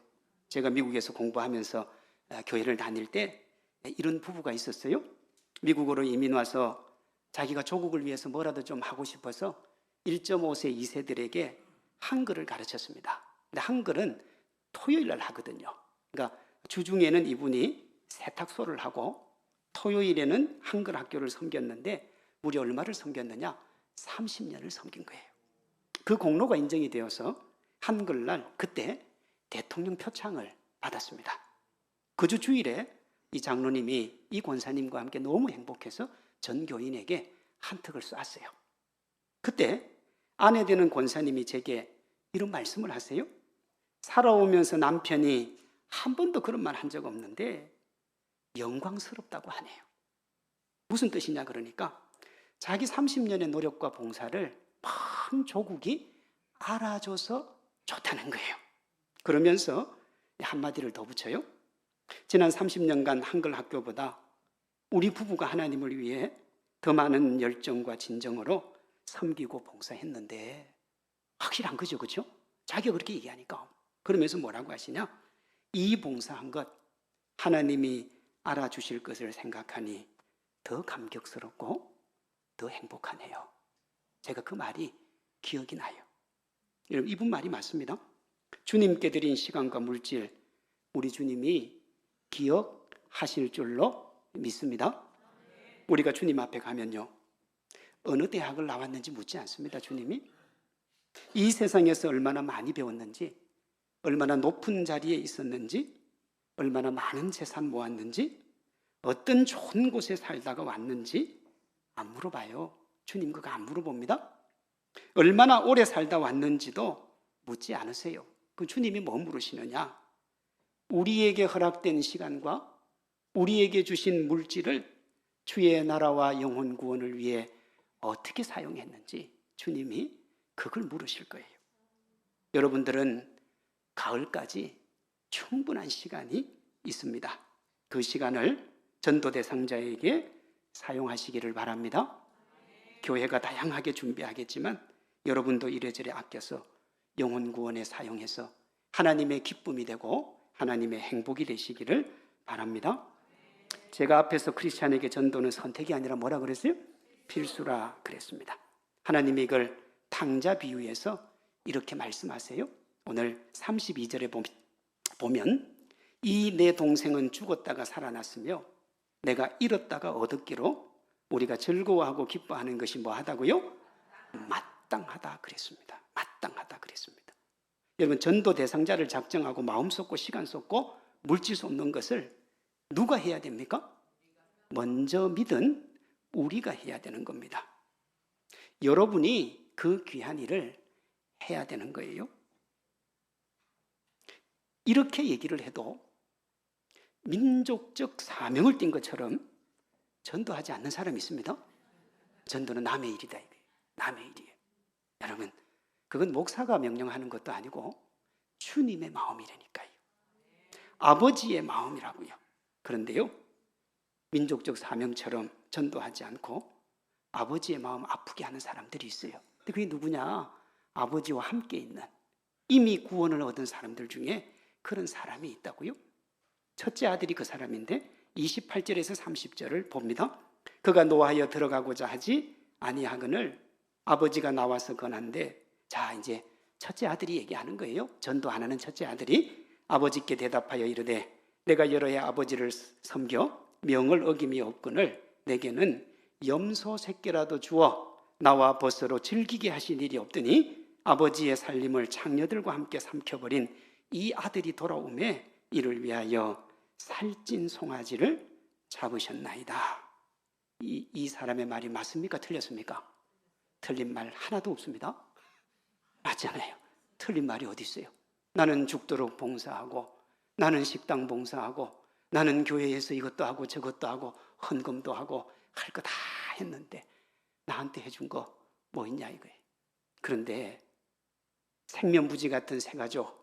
제가 미국에서 공부하면서 교회를 다닐 때 이런 부부가 있었어요. 미국으로 이민 와서 자기가 조국을 위해서 뭐라도 좀 하고 싶어서 1.5세 2세들에게 한글을 가르쳤습니다. 근데 한글은 토요일 날 하거든요. 그러니까 주중에는 이분이 세탁소를 하고 토요일에는 한글 학교를 섬겼는데 무려 얼마를 섬겼느냐? 30년을 섬긴 거예요. 그 공로가 인정이 되어서 한글날 그때 대통령 표창을 받았습니다. 그 주 주일에 이 장로님이 이 권사님과 함께 너무 행복해서 전 교인에게 한턱을 쐈어요. 그때 아내 되는 권사님이 제게 이런 말씀을 하세요. 살아오면서 남편이 한 번도 그런 말 한 적 없는데 영광스럽다고 하네요. 무슨 뜻이냐 그러니까 자기 30년의 노력과 봉사를 큰 조국이 알아줘서 좋다는 거예요. 그러면서 한마디를 더 붙여요. 지난 30년간 한글 학교보다 우리 부부가 하나님을 위해 더 많은 열정과 진정으로 섬기고 봉사했는데 확실한 거죠, 그렇죠? 자기가 그렇게 얘기하니까. 그러면서 뭐라고 하시냐? 이 봉사한 것 하나님이 알아주실 것을 생각하니 더 감격스럽고 더 행복하네요. 제가 그 말이 기억이 나요. 여러분, 이분 말이 맞습니다. 주님께 드린 시간과 물질, 우리 주님이 기억하실 줄로 믿습니다. 우리가 주님 앞에 가면요, 어느 대학을 나왔는지 묻지 않습니다. 주님이 이 세상에서 얼마나 많이 배웠는지, 얼마나 높은 자리에 있었는지, 얼마나 많은 재산 모았는지, 어떤 좋은 곳에 살다가 왔는지 안 물어봐요. 주님 그거 안 물어봅니다. 얼마나 오래 살다 왔는지도 묻지 않으세요. 그 주님이 뭐 물으시느냐? 우리에게 허락된 시간과 우리에게 주신 물질을 주의 나라와 영혼 구원을 위해 어떻게 사용했는지 주님이 그걸 물으실 거예요. 여러분들은 가을까지 충분한 시간이 있습니다. 그 시간을 전도 대상자에게 사용하시기를 바랍니다. 교회가 다양하게 준비하겠지만 여러분도 이래저래 아껴서 영혼 구원에 사용해서 하나님의 기쁨이 되고 하나님의 행복이 되시기를 바랍니다. 제가 앞에서 크리스찬에게 전도는 선택이 아니라 뭐라 그랬어요? 필수라 그랬습니다. 하나님이 이걸 탕자 비유에서 이렇게 말씀하세요. 오늘 32절에 보면 이 내 동생은 죽었다가 살아났으며 내가 잃었다가 얻었기로 우리가 즐거워하고 기뻐하는 것이 뭐하다고요? 마땅하다 그랬습니다. 마땅하다 그랬습니다. 여러분, 전도 대상자를 작정하고 마음 쏟고 시간 쏟고 물질 쏟는 것을 누가 해야 됩니까? 먼저 믿은 우리가 해야 되는 겁니다. 여러분이 그 귀한 일을 해야 되는 거예요. 이렇게 얘기를 해도 민족적 사명을 띈 것처럼 전도하지 않는 사람이 있습니다. 전도는 남의 일이다. 남의 일이에요. 여러분, 그건 목사가 명령하는 것도 아니고 주님의 마음이라니까요. 아버지의 마음이라고요. 그런데요, 민족적 사명처럼 전도하지 않고 아버지의 마음 아프게 하는 사람들이 있어요. 근데 그게 누구냐? 아버지와 함께 있는, 이미 구원을 얻은 사람들 중에 그런 사람이 있다고요. 첫째 아들이 그 사람인데 28절에서 30절을 봅니다. 그가 노하여 들어가고자 하지 아니하거늘 아버지가 나와서 건한데, 자, 이제 첫째 아들이 얘기하는 거예요. 전도 안 하는 첫째 아들이 아버지께 대답하여 이르되 내가 여러 해 아버지를 섬겨 명을 어김이 없거늘 내게는 염소 새끼라도 주어 나와 벗으로 즐기게 하신 일이 없더니 아버지의 살림을 창녀들과 함께 삼켜버린 이 아들이 돌아오매 이를 위하여 살찐 송아지를 잡으셨나이다. 이 사람의 말이 맞습니까? 틀렸습니까? 틀린 말 하나도 없습니다. 맞잖아요. 틀린 말이 어디 있어요? 나는 죽도록 봉사하고, 나는 식당 봉사하고, 나는 교회에서 이것도 하고 저것도 하고 헌금도 하고 할 거 다 했는데 나한테 해준 거 뭐 있냐 이거예요. 그런데 생면부지 같은 새 가족,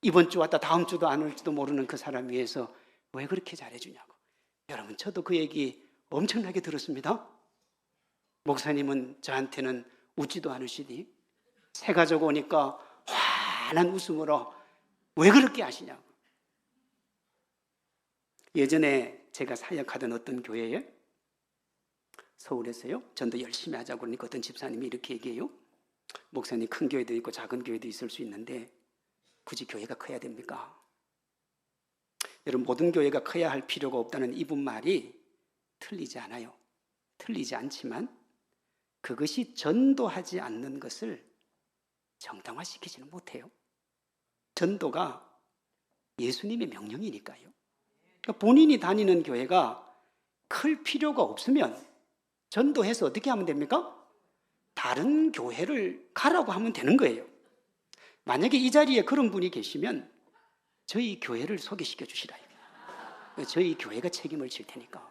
이번 주 왔다 다음 주도 안 올지도 모르는 그 사람 위해서 왜 그렇게 잘해주냐고. 여러분, 저도 그 얘기 엄청나게 들었습니다. 목사님은 저한테는 웃지도 않으시니 새 가족 오니까 환한 웃음으로 왜 그렇게 하시냐고. 예전에 제가 사역하던 어떤 교회에, 서울에서요, 전도 열심히 하자고 그러니까 어떤 집사님이 이렇게 얘기해요. 목사님, 큰 교회도 있고 작은 교회도 있을 수 있는데 굳이 교회가 커야 됩니까? 여러분, 모든 교회가 커야 할 필요가 없다는 이분 말이 틀리지 않아요. 틀리지 않지만 그것이 전도하지 않는 것을 정당화시키지는 못해요. 전도가 예수님의 명령이니까요. 그러니까 본인이 다니는 교회가 클 필요가 없으면 전도해서 어떻게 하면 됩니까? 다른 교회를 가라고 하면 되는 거예요. 만약에 이 자리에 그런 분이 계시면 저희 교회를 소개시켜 주시라. 저희 교회가 책임을 질 테니까.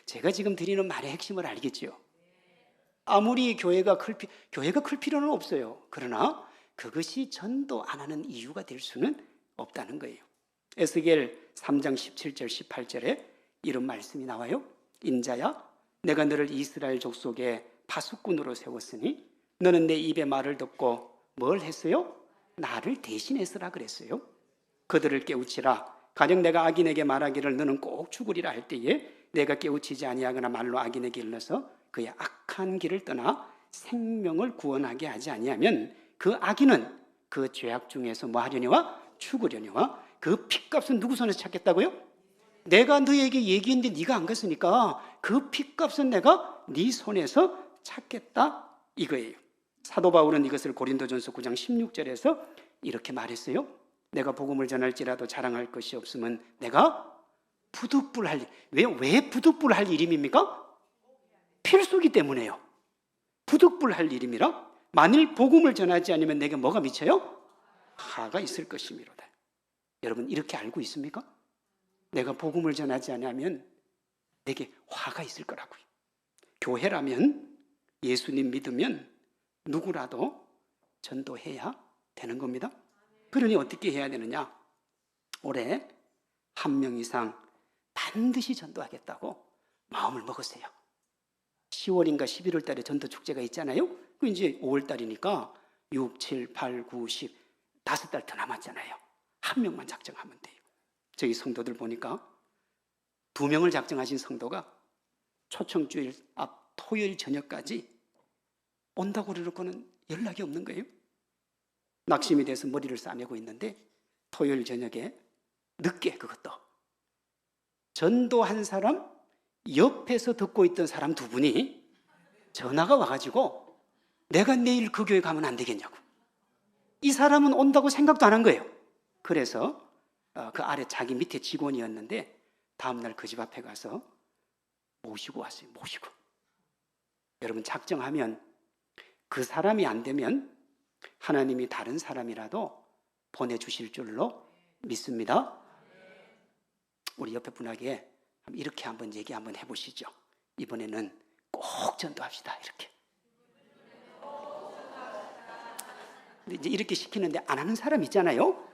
제가 지금 드리는 말의 핵심을 알겠죠? 아무리 교회가 클 필요는 없어요. 그러나 그것이 전도 안 하는 이유가 될 수는 없다는 거예요. 에스겔 3장 17절 18절에 이런 말씀이 나와요. 인자야, 내가 너를 이스라엘 족속의 파수꾼으로 세웠으니 너는 내 입의 말을 듣고 뭘 했어요? 나를 대신했으라 그랬어요. 그들을 깨우치라. 가령 내가 악인에게 말하기를 너는 꼭 죽으리라 할 때에 내가 깨우치지 아니하거나 말로 악인에게 일러서 그의 악한 길을 떠나 생명을 구원하게 하지 아니하면 그 악인은 그 죄악 중에서 뭐 하려니와 죽으려니와 그 핏값은 누구 손에서 찾겠다고요? 내가 너에게 얘기했는데 네가 안 갔으니까 그 핏값은 내가 네 손에서 찾겠다 이거예요. 사도 바울은 이것을 고린도전서 9장 16절에서 이렇게 말했어요. 내가 복음을 전할지라도 자랑할 것이 없으면 내가 부득불할 일. 왜 부득불할 일임입니까? 필수기 때문에요. 부득불할 일임이라 만일 복음을 전하지 않으면 내게 뭐가 미쳐요? 하가 있을 것이미로다. 여러분 이렇게 알고 있습니까? 내가 복음을 전하지 않으면 내게 화가 있을 거라고요. 교회라면 예수님 믿으면 누구라도 전도해야 되는 겁니다. 그러니 어떻게 해야 되느냐? 올해 1명 이상 반드시 전도하겠다고 마음을 먹었어요. 10월인가 11월 달에 전도 축제가 있잖아요. 그 이제 5월 달이니까 6, 7, 8, 9, 10 5달 더 남았잖아요. 1명만 작정하면 돼요. 저희 성도들 보니까 2명을 작정하신 성도가 초청주일 앞 토요일 저녁까지 온다고 그러고는 연락이 없는 거예요. 낙심이 돼서 머리를 싸매고 있는데 토요일 저녁에 늦게 그것도 전도한 사람 옆에서 듣고 있던 사람 2분이 전화가 와가지고 내가 내일 그 교회 가면 안 되겠냐고. 이 사람은 온다고 생각도 안 한 거예요. 그래서 그 아래 자기 밑에 직원이었는데 다음날 그 집 앞에 가서 모시고 왔어요. 모시고. 여러분 작정하면 그 사람이 안 되면 하나님이 다른 사람이라도 보내주실 줄로 믿습니다. 우리 옆에 분에게 이렇게 한번 얘기 한번 해보시죠. 이번에는 꼭 전도합시다. 이렇게. 근데 이제 이렇게 시키는데 안 하는 사람 있잖아요.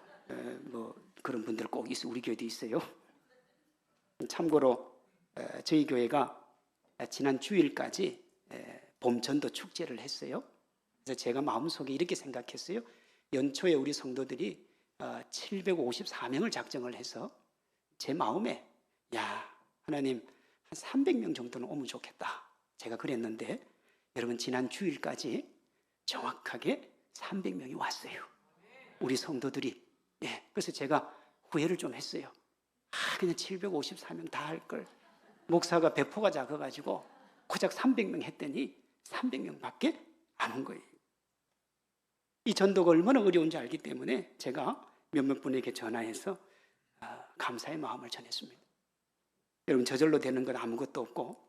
뭐 그런 분들 꼭 있어요. 우리 교회도 있어요. 참고로 저희 교회가 지난 주일까지 봄 전도 축제를 했어요. 그래서 제가 마음속에 이렇게 생각했어요. 연초에 우리 성도들이 754명을 작정을 해서 제 마음에 야 하나님 한 300명 정도는 오면 좋겠다. 제가 그랬는데 여러분 지난 주일까지 정확하게 300명이 왔어요. 우리 성도들이. 그래서 제가 후회를 좀 했어요. 그냥 754명 다 할 걸. 목사가 배포가 작아가지고 고작 300명 했더니 300명밖에 안 온 거예요. 이 전도가 얼마나 어려운지 알기 때문에 제가 몇몇 분에게 전화해서 감사의 마음을 전했습니다. 여러분 저절로 되는 건 아무것도 없고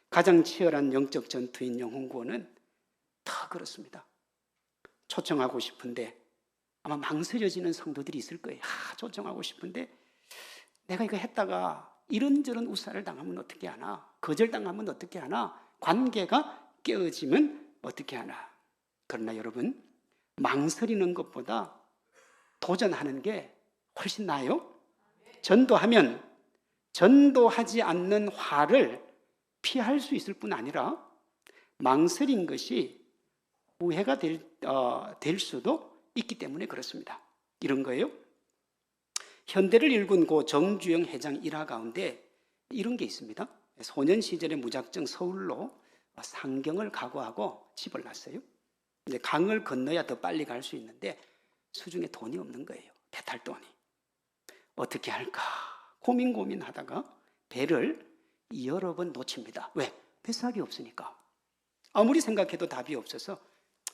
가장 치열한 영적 전투인 영혼구원은 다 그렇습니다. 초청하고 싶은데 아마 망설여지는 성도들이 있을 거예요. 초청하고 싶은데 내가 이거 했다가 이런저런 우사를 당하면 어떻게 하나? 거절당하면 어떻게 하나? 관계가 깨어지면 어떻게 하나? 그러나 여러분 망설이는 것보다 도전하는 게 훨씬 나아요. 전도하면 전도하지 않는 화를 피할 수 있을 뿐 아니라 망설인 것이 후회가 될 수도 있기 때문에 그렇습니다. 이런 거예요. 현대를 일군 고 정주영 회장 일화 가운데 이런 게 있습니다. 소년 시절에 무작정 서울로 상경을 각오하고 집을 났어요. 이제 강을 건너야 더 빨리 갈 수 있는데 수중에 돈이 없는 거예요. 배 탈 돈이. 어떻게 할까 고민하다가 배를 여러 번 놓칩니다. 왜? 배석이 없으니까. 아무리 생각해도 답이 없어서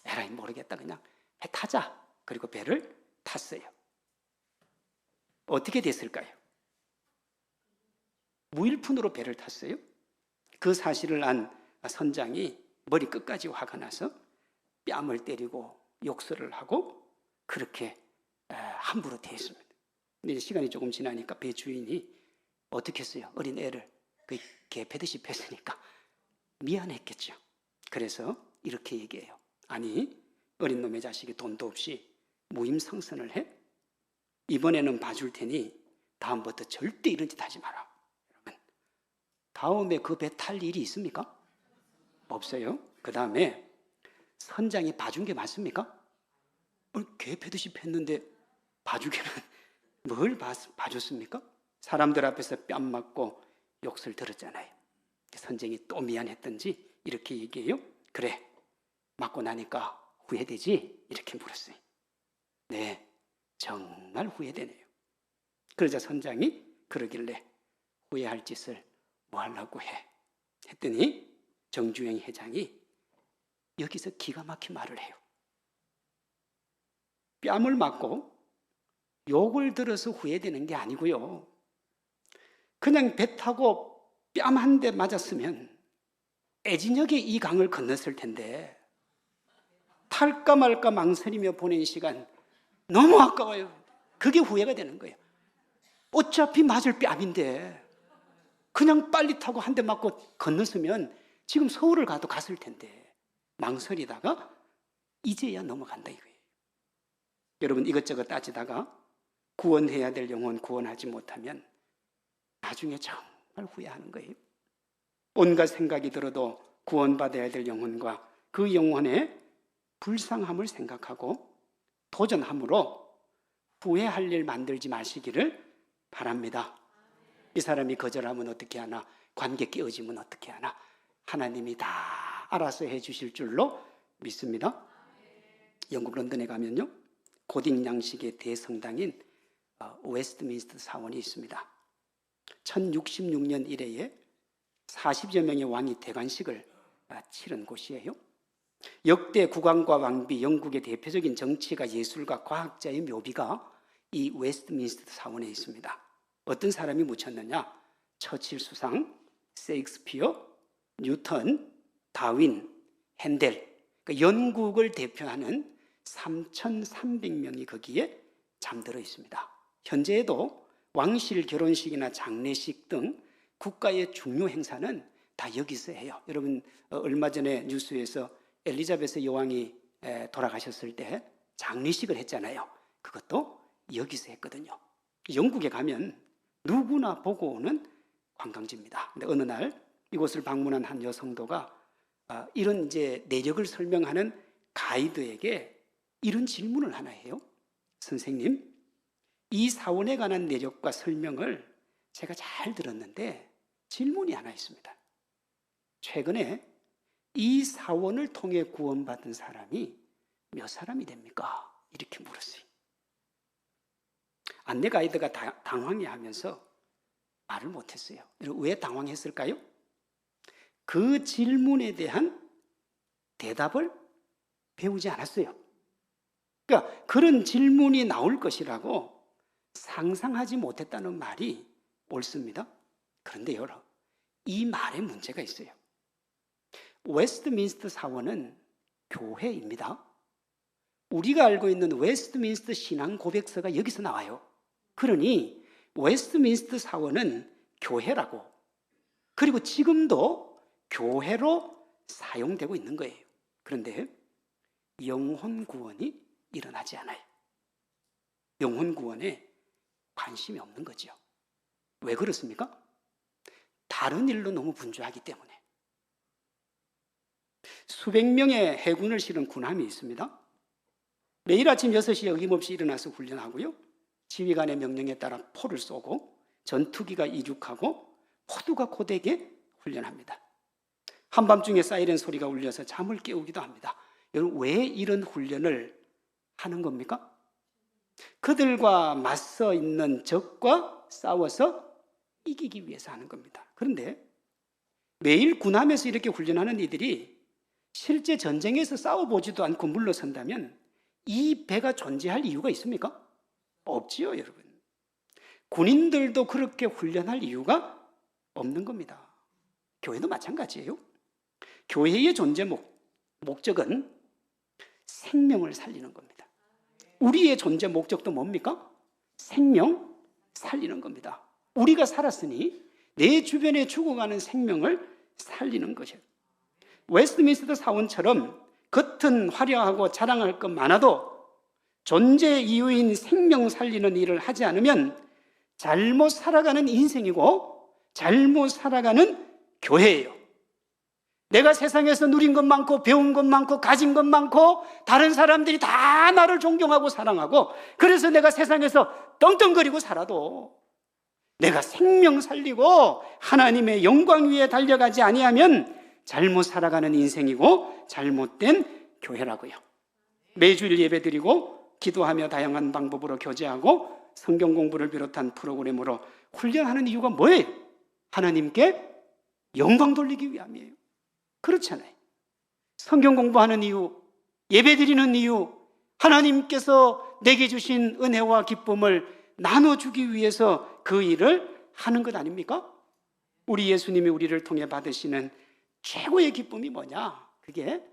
에라이 모르겠다 그냥 배 타자. 그리고 배를 탔어요. 어떻게 됐을까요? 무일푼으로 배를 탔어요. 그 사실을 안 선장이 머리 끝까지 화가 나서 뺨을 때리고 욕설을 하고 그렇게 함부로 대했습니다. 근데 시간이 조금 지나니까 배 주인이 어떻게 했어요? 어린 애를 개 패듯이 팼으니까 미안했겠죠. 그래서 이렇게 얘기해요. 아니 어린 놈의 자식이 돈도 없이 무임성선을 해? 이번에는 봐줄 테니 다음부터 절대 이런 짓 하지 마라. 여러분, 다음에 그 배 탈 일이 있습니까? 없어요. 그 다음에 선장이 봐준 게 맞습니까? 개 패듯이 팼는데 봐주기는 뭘 봐줬습니까? 사람들 앞에서 뺨 맞고 욕설 들었잖아요. 선생이 또 미안했던지 이렇게 얘기해요. 그래, 맞고 나니까 후회되지? 이렇게 물었어요. 네, 정말 후회되네요. 그러자 선장이 그러길래 후회할 짓을 뭐 하려고 해? 했더니 정주영 회장이 여기서 기가 막힌 말을 해요. 뺨을 맞고 욕을 들어서 후회되는 게 아니고요. 그냥 배 타고 뺨 한 대 맞았으면 애진역에 이 강을 건넜을 텐데 탈까 말까 망설이며 보낸 시간 너무 아까워요. 그게 후회가 되는 거예요. 어차피 맞을 뺨인데 그냥 빨리 타고 한 대 맞고 건넜으면 지금 서울을 가도 갔을 텐데 망설이다가 이제야 넘어간다 이거예요. 여러분 이것저것 따지다가 구원해야 될 영혼 구원하지 못하면 나중에 정말 후회하는 거예요. 온갖 생각이 들어도 구원받아야 될 영혼과 그 영혼의 불쌍함을 생각하고 도전함으로 후회할 일 만들지 마시기를 바랍니다. 이 사람이 거절하면 어떻게 하나? 관계 깨어지면 어떻게 하나? 하나님이 다 알아서 해주실 줄로 믿습니다. 영국 런던에 가면요, 고딕 양식의 대성당인 웨스트민스터 사원이 있습니다. 1066년 이래에 40여 명의 왕이 대관식을 치른 곳이에요. 역대 국왕과 왕비, 영국의 대표적인 정치가 예술가, 과학자의 묘비가 이 웨스트민스터 사원에 있습니다. 어떤 사람이 묻혔느냐? 처칠 수상, 세익스피어, 뉴턴, 다윈, 핸델, 그러니까 영국을 대표하는 3,300명이 거기에 잠들어 있습니다. 현재에도 왕실 결혼식이나 장례식 등 국가의 중요 행사는 다 여기서 해요. 여러분 얼마 전에 뉴스에서 엘리자베스 여왕이 돌아가셨을 때 장례식을 했잖아요. 그것도 여기서 했거든요. 영국에 가면 누구나 보고 오는 관광지입니다. 근데 어느 날 이곳을 방문한 한 여성도가 이런 이제 내력을 설명하는 가이드에게 이런 질문을 하나 해요. 선생님, 이 사원에 관한 내력과 설명을 제가 잘 들었는데 질문이 하나 있습니다. 최근에 이 사원을 통해 구원받은 사람이 몇 사람이 됩니까? 이렇게 물었어요. 안내 가이드가 당황해하면서 말을 못했어요. 왜 당황했을까요? 그 질문에 대한 대답을 배우지 않았어요. 그러니까 그런 질문이 나올 것이라고 상상하지 못했다는 말이 옳습니다. 그런데 여러분, 이 말에 문제가 있어요. 웨스트민스터 사원은 교회입니다. 우리가 알고 있는 웨스트민스터 신앙 고백서가 여기서 나와요. 그러니 웨스트민스터 사원은 교회라고, 그리고 지금도 교회로 사용되고 있는 거예요. 그런데 영혼 구원이 일어나지 않아요. 영혼 구원에 관심이 없는 거죠. 왜 그렇습니까? 다른 일로 너무 분주하기 때문에. 수백 명의 해군을 실은 군함이 있습니다. 매일 아침 6시에 어김없이 일어나서 훈련하고요, 지휘관의 명령에 따라 포를 쏘고 전투기가 이륙하고 모두가 고되게 훈련합니다. 한밤중에 사이렌 소리가 울려서 잠을 깨우기도 합니다. 여러분, 왜 이런 훈련을 하는 겁니까? 그들과 맞서 있는 적과 싸워서 이기기 위해서 하는 겁니다. 그런데 매일 군함에서 이렇게 훈련하는 이들이 실제 전쟁에서 싸워보지도 않고 물러선다면 이 배가 존재할 이유가 있습니까? 없지요, 여러분. 군인들도 그렇게 훈련할 이유가 없는 겁니다. 교회도 마찬가지예요. 교회의 존재 목적은 생명을 살리는 겁니다. 우리의 존재 목적도 뭡니까? 생명 살리는 겁니다. 우리가 살았으니 내 주변에 죽어가는 생명을 살리는 것이에요. 웨스트민스터 사원처럼 겉은 화려하고 자랑할 것 많아도 존재 이유인 생명 살리는 일을 하지 않으면 잘못 살아가는 인생이고 잘못 살아가는 교회예요. 내가 세상에서 누린 것 많고 배운 것 많고 가진 것 많고 다른 사람들이 다 나를 존경하고 사랑하고 그래서 내가 세상에서 떵떵거리고 살아도 내가 생명 살리고 하나님의 영광 위에 달려가지 아니하면 잘못 살아가는 인생이고 잘못된 교회라고요. 매주일 예배드리고 기도하며 다양한 방법으로 교제하고 성경 공부를 비롯한 프로그램으로 훈련하는 이유가 뭐예요? 하나님께 영광 돌리기 위함이에요. 그렇잖아요. 성경 공부하는 이유, 예배드리는 이유, 하나님께서 내게 주신 은혜와 기쁨을 나눠주기 위해서 그 일을 하는 것 아닙니까? 우리 예수님이 우리를 통해 받으시는 최고의 기쁨이 뭐냐? 그게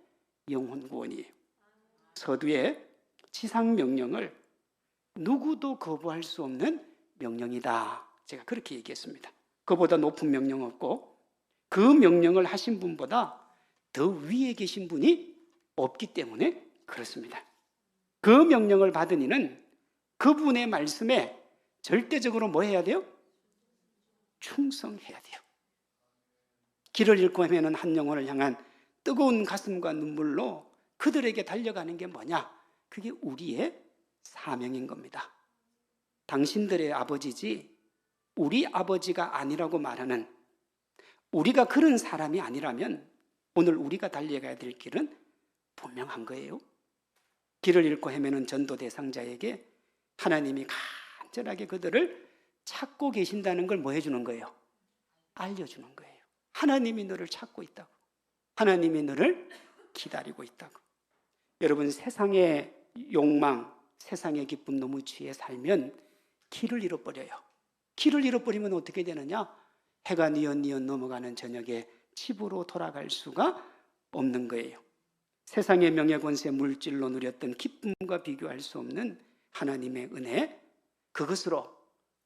영혼 구원이에요. 서두에 지상 명령을 누구도 거부할 수 없는 명령이다. 제가 그렇게 얘기했습니다. 그보다 높은 명령 없고 그 명령을 하신 분보다 더 위에 계신 분이 없기 때문에 그렇습니다. 그 명령을 받은 이는 그분의 말씀에 절대적으로 뭐 해야 돼요? 충성해야 돼요. 길을 잃고 헤매는 한 영혼을 향한 뜨거운 가슴과 눈물로 그들에게 달려가는 게 뭐냐? 그게 우리의 사명인 겁니다. 당신들의 아버지지 우리 아버지가 아니라고 말하는, 우리가 그런 사람이 아니라면 오늘 우리가 달려가야 될 길은 분명한 거예요. 길을 잃고 헤매는 전도 대상자에게 하나님이 간절하게 그들을 찾고 계신다는 걸 뭐 해주는 거예요? 알려주는 거예요. 하나님이 너를 찾고 있다고. 하나님이 너를 기다리고 있다고. 여러분, 세상의 욕망, 세상의 기쁨 너무 취해 살면 길을 잃어버려요. 길을 잃어버리면 어떻게 되느냐? 해가 뉘엿뉘엿 넘어가는 저녁에 집으로 돌아갈 수가 없는 거예요. 세상의 명예권세 물질로 누렸던 기쁨과 비교할 수 없는 하나님의 은혜, 그것으로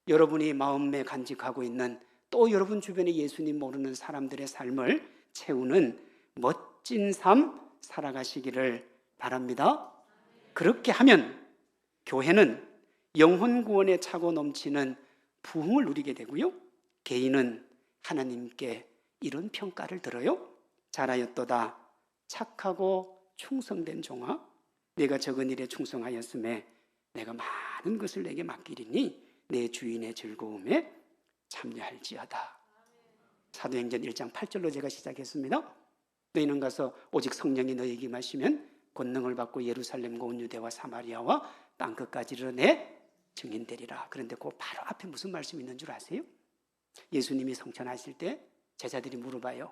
여러분이 마음에 간직하고 있는 또 여러분 주변에 예수님 모르는 사람들의 삶을 채우는 멋진 삶 살아가시기를 바랍니다. 그렇게 하면 교회는 영혼 구원에 차고 넘치는 부흥을 누리게 되고요, 개인은 하나님께 이런 평가를 들어요. 잘하였도다 착하고 충성된 종아, 내가 적은 일에 충성하였음에 내가 많은 것을 내게 맡기리니 내 주인의 즐거움에 참여할지어다. 사도행전 1장 8절로 제가 시작했습니다. 너희는 가서 오직 성령이 너희에게 임하시면 권능을 받고 예루살렘과 온 유대와 사마리아와 땅끝까지 이르러 내 증인되리라. 그런데 그 바로 앞에 무슨 말씀이 있는 줄 아세요? 예수님이 성천하실 때 제자들이 물어봐요.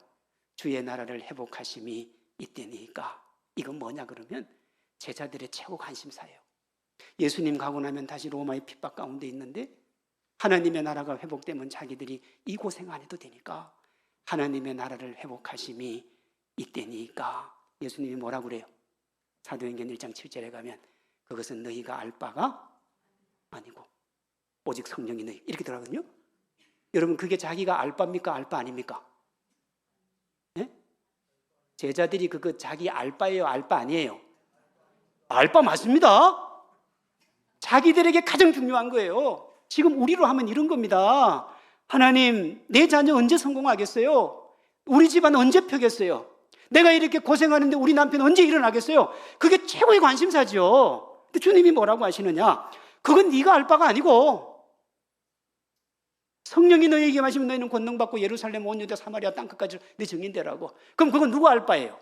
주의 나라를 회복하심이 이때니까. 이건 뭐냐 그러면 제자들의 최고 관심사예요. 예수님 가고 나면 다시 로마의 핍박 가운데 있는데 하나님의 나라가 회복되면 자기들이 이 고생 안 해도 되니까 하나님의 나라를 회복하심이 이때니까. 예수님이 뭐라고 그래요? 사도행전 1장 7절에 가면 그것은 너희가 알 바가 아니고 오직 성령이 너희, 이렇게 들어가거든요. 여러분, 그게 자기가 알 바입니까? 알 바 아닙니까? 네? 제자들이 그거 자기 알 바예요? 알 바 아니에요? 알 바 맞습니다. 자기들에게 가장 중요한 거예요. 지금 우리로 하면 이런 겁니다. 하나님, 내 자녀 언제 성공하겠어요? 우리 집안 언제 펴겠어요? 내가 이렇게 고생하는데 우리 남편 언제 일어나겠어요? 그게 최고의 관심사죠. 근데 주님이 뭐라고 하시느냐? 그건 네가 알 바가 아니고 성령이 너희에게 마시면 너희는 권능 받고 예루살렘 온 유대 사마리아 땅끝까지 내 증인되라고. 그럼 그건 누가 알 바예요?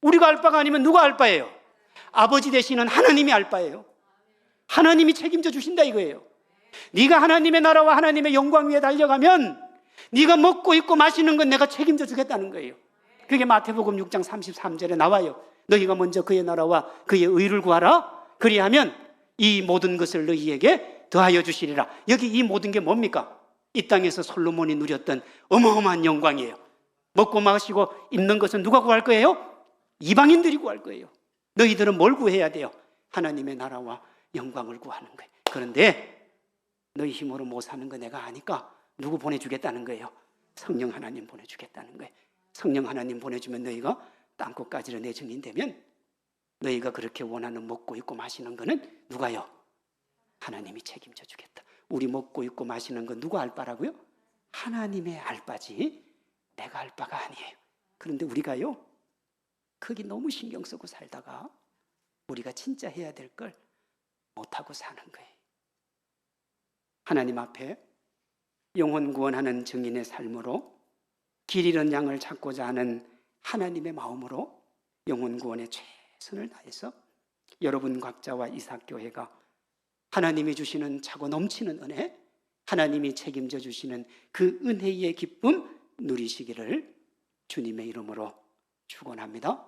우리가 알 바가 아니면 누가 알 바예요? 아버지 되시는 하나님이 알 바예요. 하나님이 책임져 주신다 이거예요. 네가 하나님의 나라와 하나님의 영광 위에 달려가면 네가 먹고 입고 마시는 건 내가 책임져 주겠다는 거예요. 그게 마태복음 6장 33절에 나와요. 너희가 먼저 그의 나라와 그의 의를 구하라. 그리하면 이 모든 것을 너희에게 더하여 주시리라. 여기 이 모든 게 뭡니까? 이 땅에서 솔로몬이 누렸던 어마어마한 영광이에요. 먹고 마시고 입는 것은 누가 구할 거예요? 이방인들이 구할 거예요. 너희들은 뭘 구해야 돼요? 하나님의 나라와 영광을 구하는 거예요. 그런데 너희 힘으로 못 사는 거 내가 아니까 누구 보내주겠다는 거예요? 성령 하나님 보내주겠다는 거예요. 성령 하나님 보내주면 너희가 땅끝까지로 내 증인되면 너희가 그렇게 원하는 먹고 입고 마시는 거는 누가요? 하나님이 책임져 주겠다. 우리 먹고 입고 마시는 건 누가 알 바라고요? 하나님의 알 바지 내가 알 바가 아니에요. 그런데 우리가요, 거기 너무 신경 쓰고 살다가 우리가 진짜 해야 될 걸 못하고 사는 거예요. 하나님 앞에 영혼 구원하는 증인의 삶으로 길 잃은 양을 찾고자 하는 하나님의 마음으로 영혼 구원에 최선을 다해서 여러분 각자와 이삭교회가 하나님이 주시는 차고 넘치는 은혜, 하나님이 책임져 주시는 그 은혜의 기쁨 누리시기를 주님의 이름으로 축원합니다.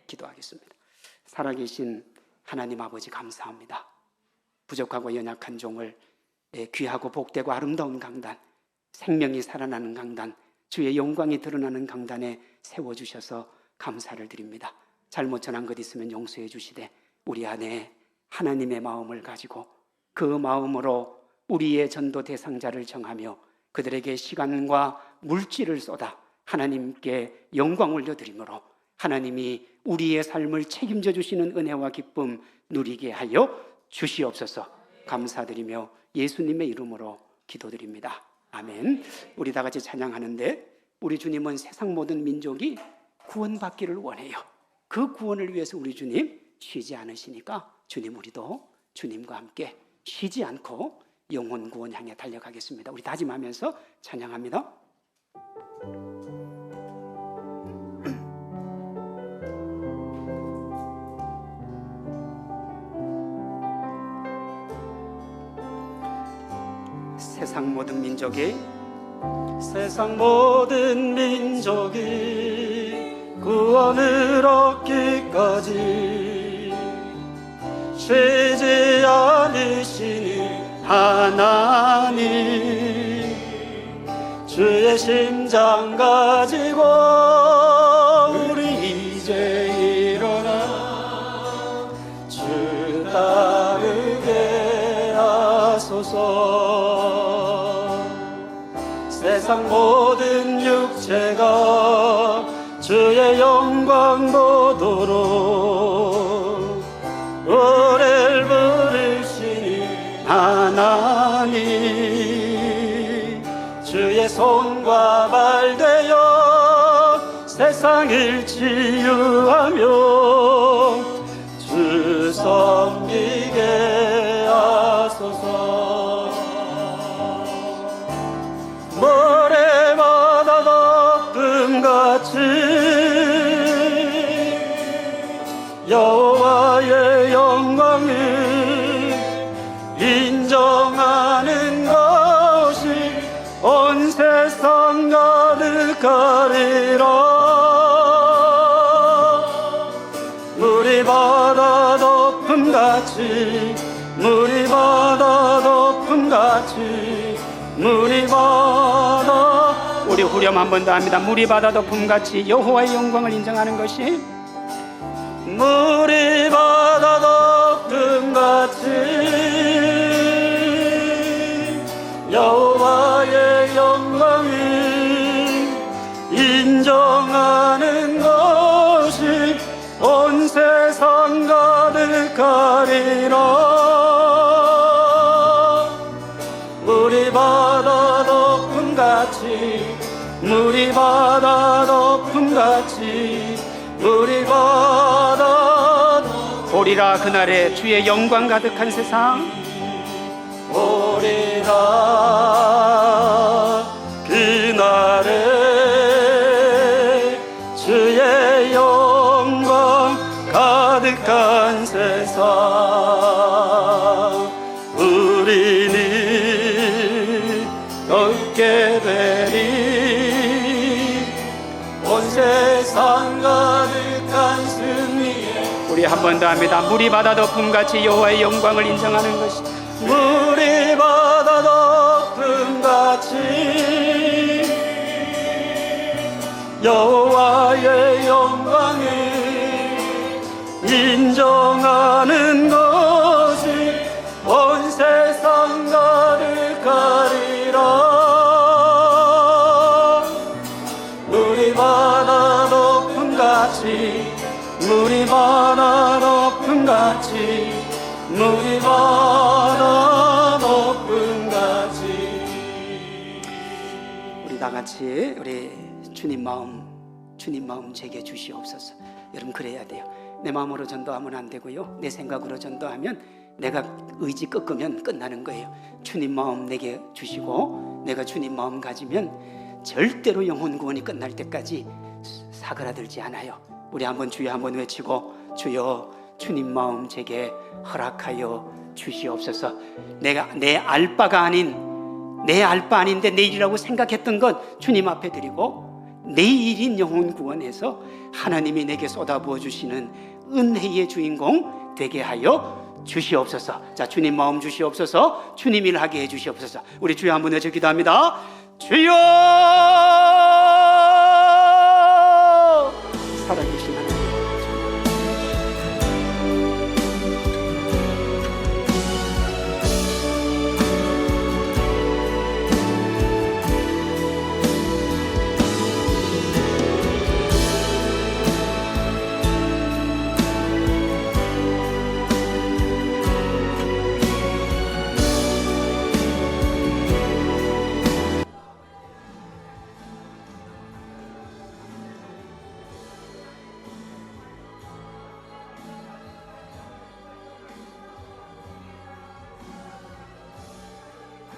기도하겠습니다. 살아계신 하나님 아버지 감사합니다. 부족하고 연약한 종을 귀하고 복되고 아름다운 강단, 생명이 살아나는 강단, 주의 영광이 드러나는 강단에 세워주셔서 감사를 드립니다. 잘못 전한 것 있으면 용서해 주시되 우리 안에 하나님의 마음을 가지고 그 마음으로 우리의 전도 대상자를 정하며 그들에게 시간과 물질을 쏟아 하나님께 영광 올려드리므로 하나님이 우리의 삶을 책임져 주시는 은혜와 기쁨 누리게 하여 주시옵소서. 감사드리며 예수님의 이름으로 기도드립니다. 아멘. 우리 다 같이 찬양하는데 우리 주님은 세상 모든 민족이 구원받기를 원해요. 그 구원을 위해서 우리 주님 쉬지 않으시니까 주님, 우리도 주님과 함께 쉬지 않고 영혼 구원 향해 달려가겠습니다. 우리 다짐하면서 찬양합니다. 세상 모든 민족이 구원을 얻기까지 쉬지 않으시는 하나님, 주의 심장 가지고 우리 이제 일어나 주 따르게 하소서. 세상 모든 육체가 주의 영광 보도록 노래를 부르시는 하나님, 주의 손과 발 되어 세상을 치유하며 주 섬기게 하소서. 모래바다 덮음같이 여호와의 영광을 인정하는 것이 온 세상 가득하리라. 물이 바다 덮음같이, 물이 바다 덮음같이, 물이 바다, 우리 후렴 한 번 더 합니다. 물이 바다 덮음같이 여호와의 영광을 인정하는 것이, 물이 바다 덮음같이 여호와의 영광을 인정하는 것이 온 세상 가득하리라. 물이 바다 덮음같이, 물이 바다 덮음같이, 물이 바다 오리라. 그날에 주의 영광 가득한 세상 오리라. 그날에 주의 영광 가득한 세상 우리는 얻게 되리. 온 세상 가득한 승리에, 우리 한 번 더 합니다. 물이 바다 덮음같이 여호와의 영광을 인정하는 것이, 물이 바다 덮음같이 여호와의 영광을 인정하는 것이 온 세상 가득하리라. 물이 바다 덮음같이, 물이 바다 덮음같이, 물이 바다 덮음같이. 우리 다 같이 우리 주님 마음 주님 마음 제게 주시옵소서. 여러분 그래야 돼요. 내 마음으로 전도하면 안 되고요, 내 생각으로 전도하면 내가 의지 꺾으면 끝나는 거예요. 주님 마음 내게 주시고 내가 주님 마음 가지면 절대로 영혼 구원이 끝날 때까지 사그라들지 않아요. 우리 한번 주여 한번 외치고, 주여 주님 마음 제게 허락하여 주시옵소서. 내가 내 알바가 아닌, 내 알바 아닌데 내 일이라고 생각했던 것 주님 앞에 드리고, 내 일인 영혼 구원에서 하나님이 내게 쏟아부어 주시는 은혜의 주인공 되게 하여 주시옵소서. 자, 주님 마음 주시옵소서. 주님 일 하게 해 주시옵소서. 우리 주여 한번 외쳐 기도합니다. 주여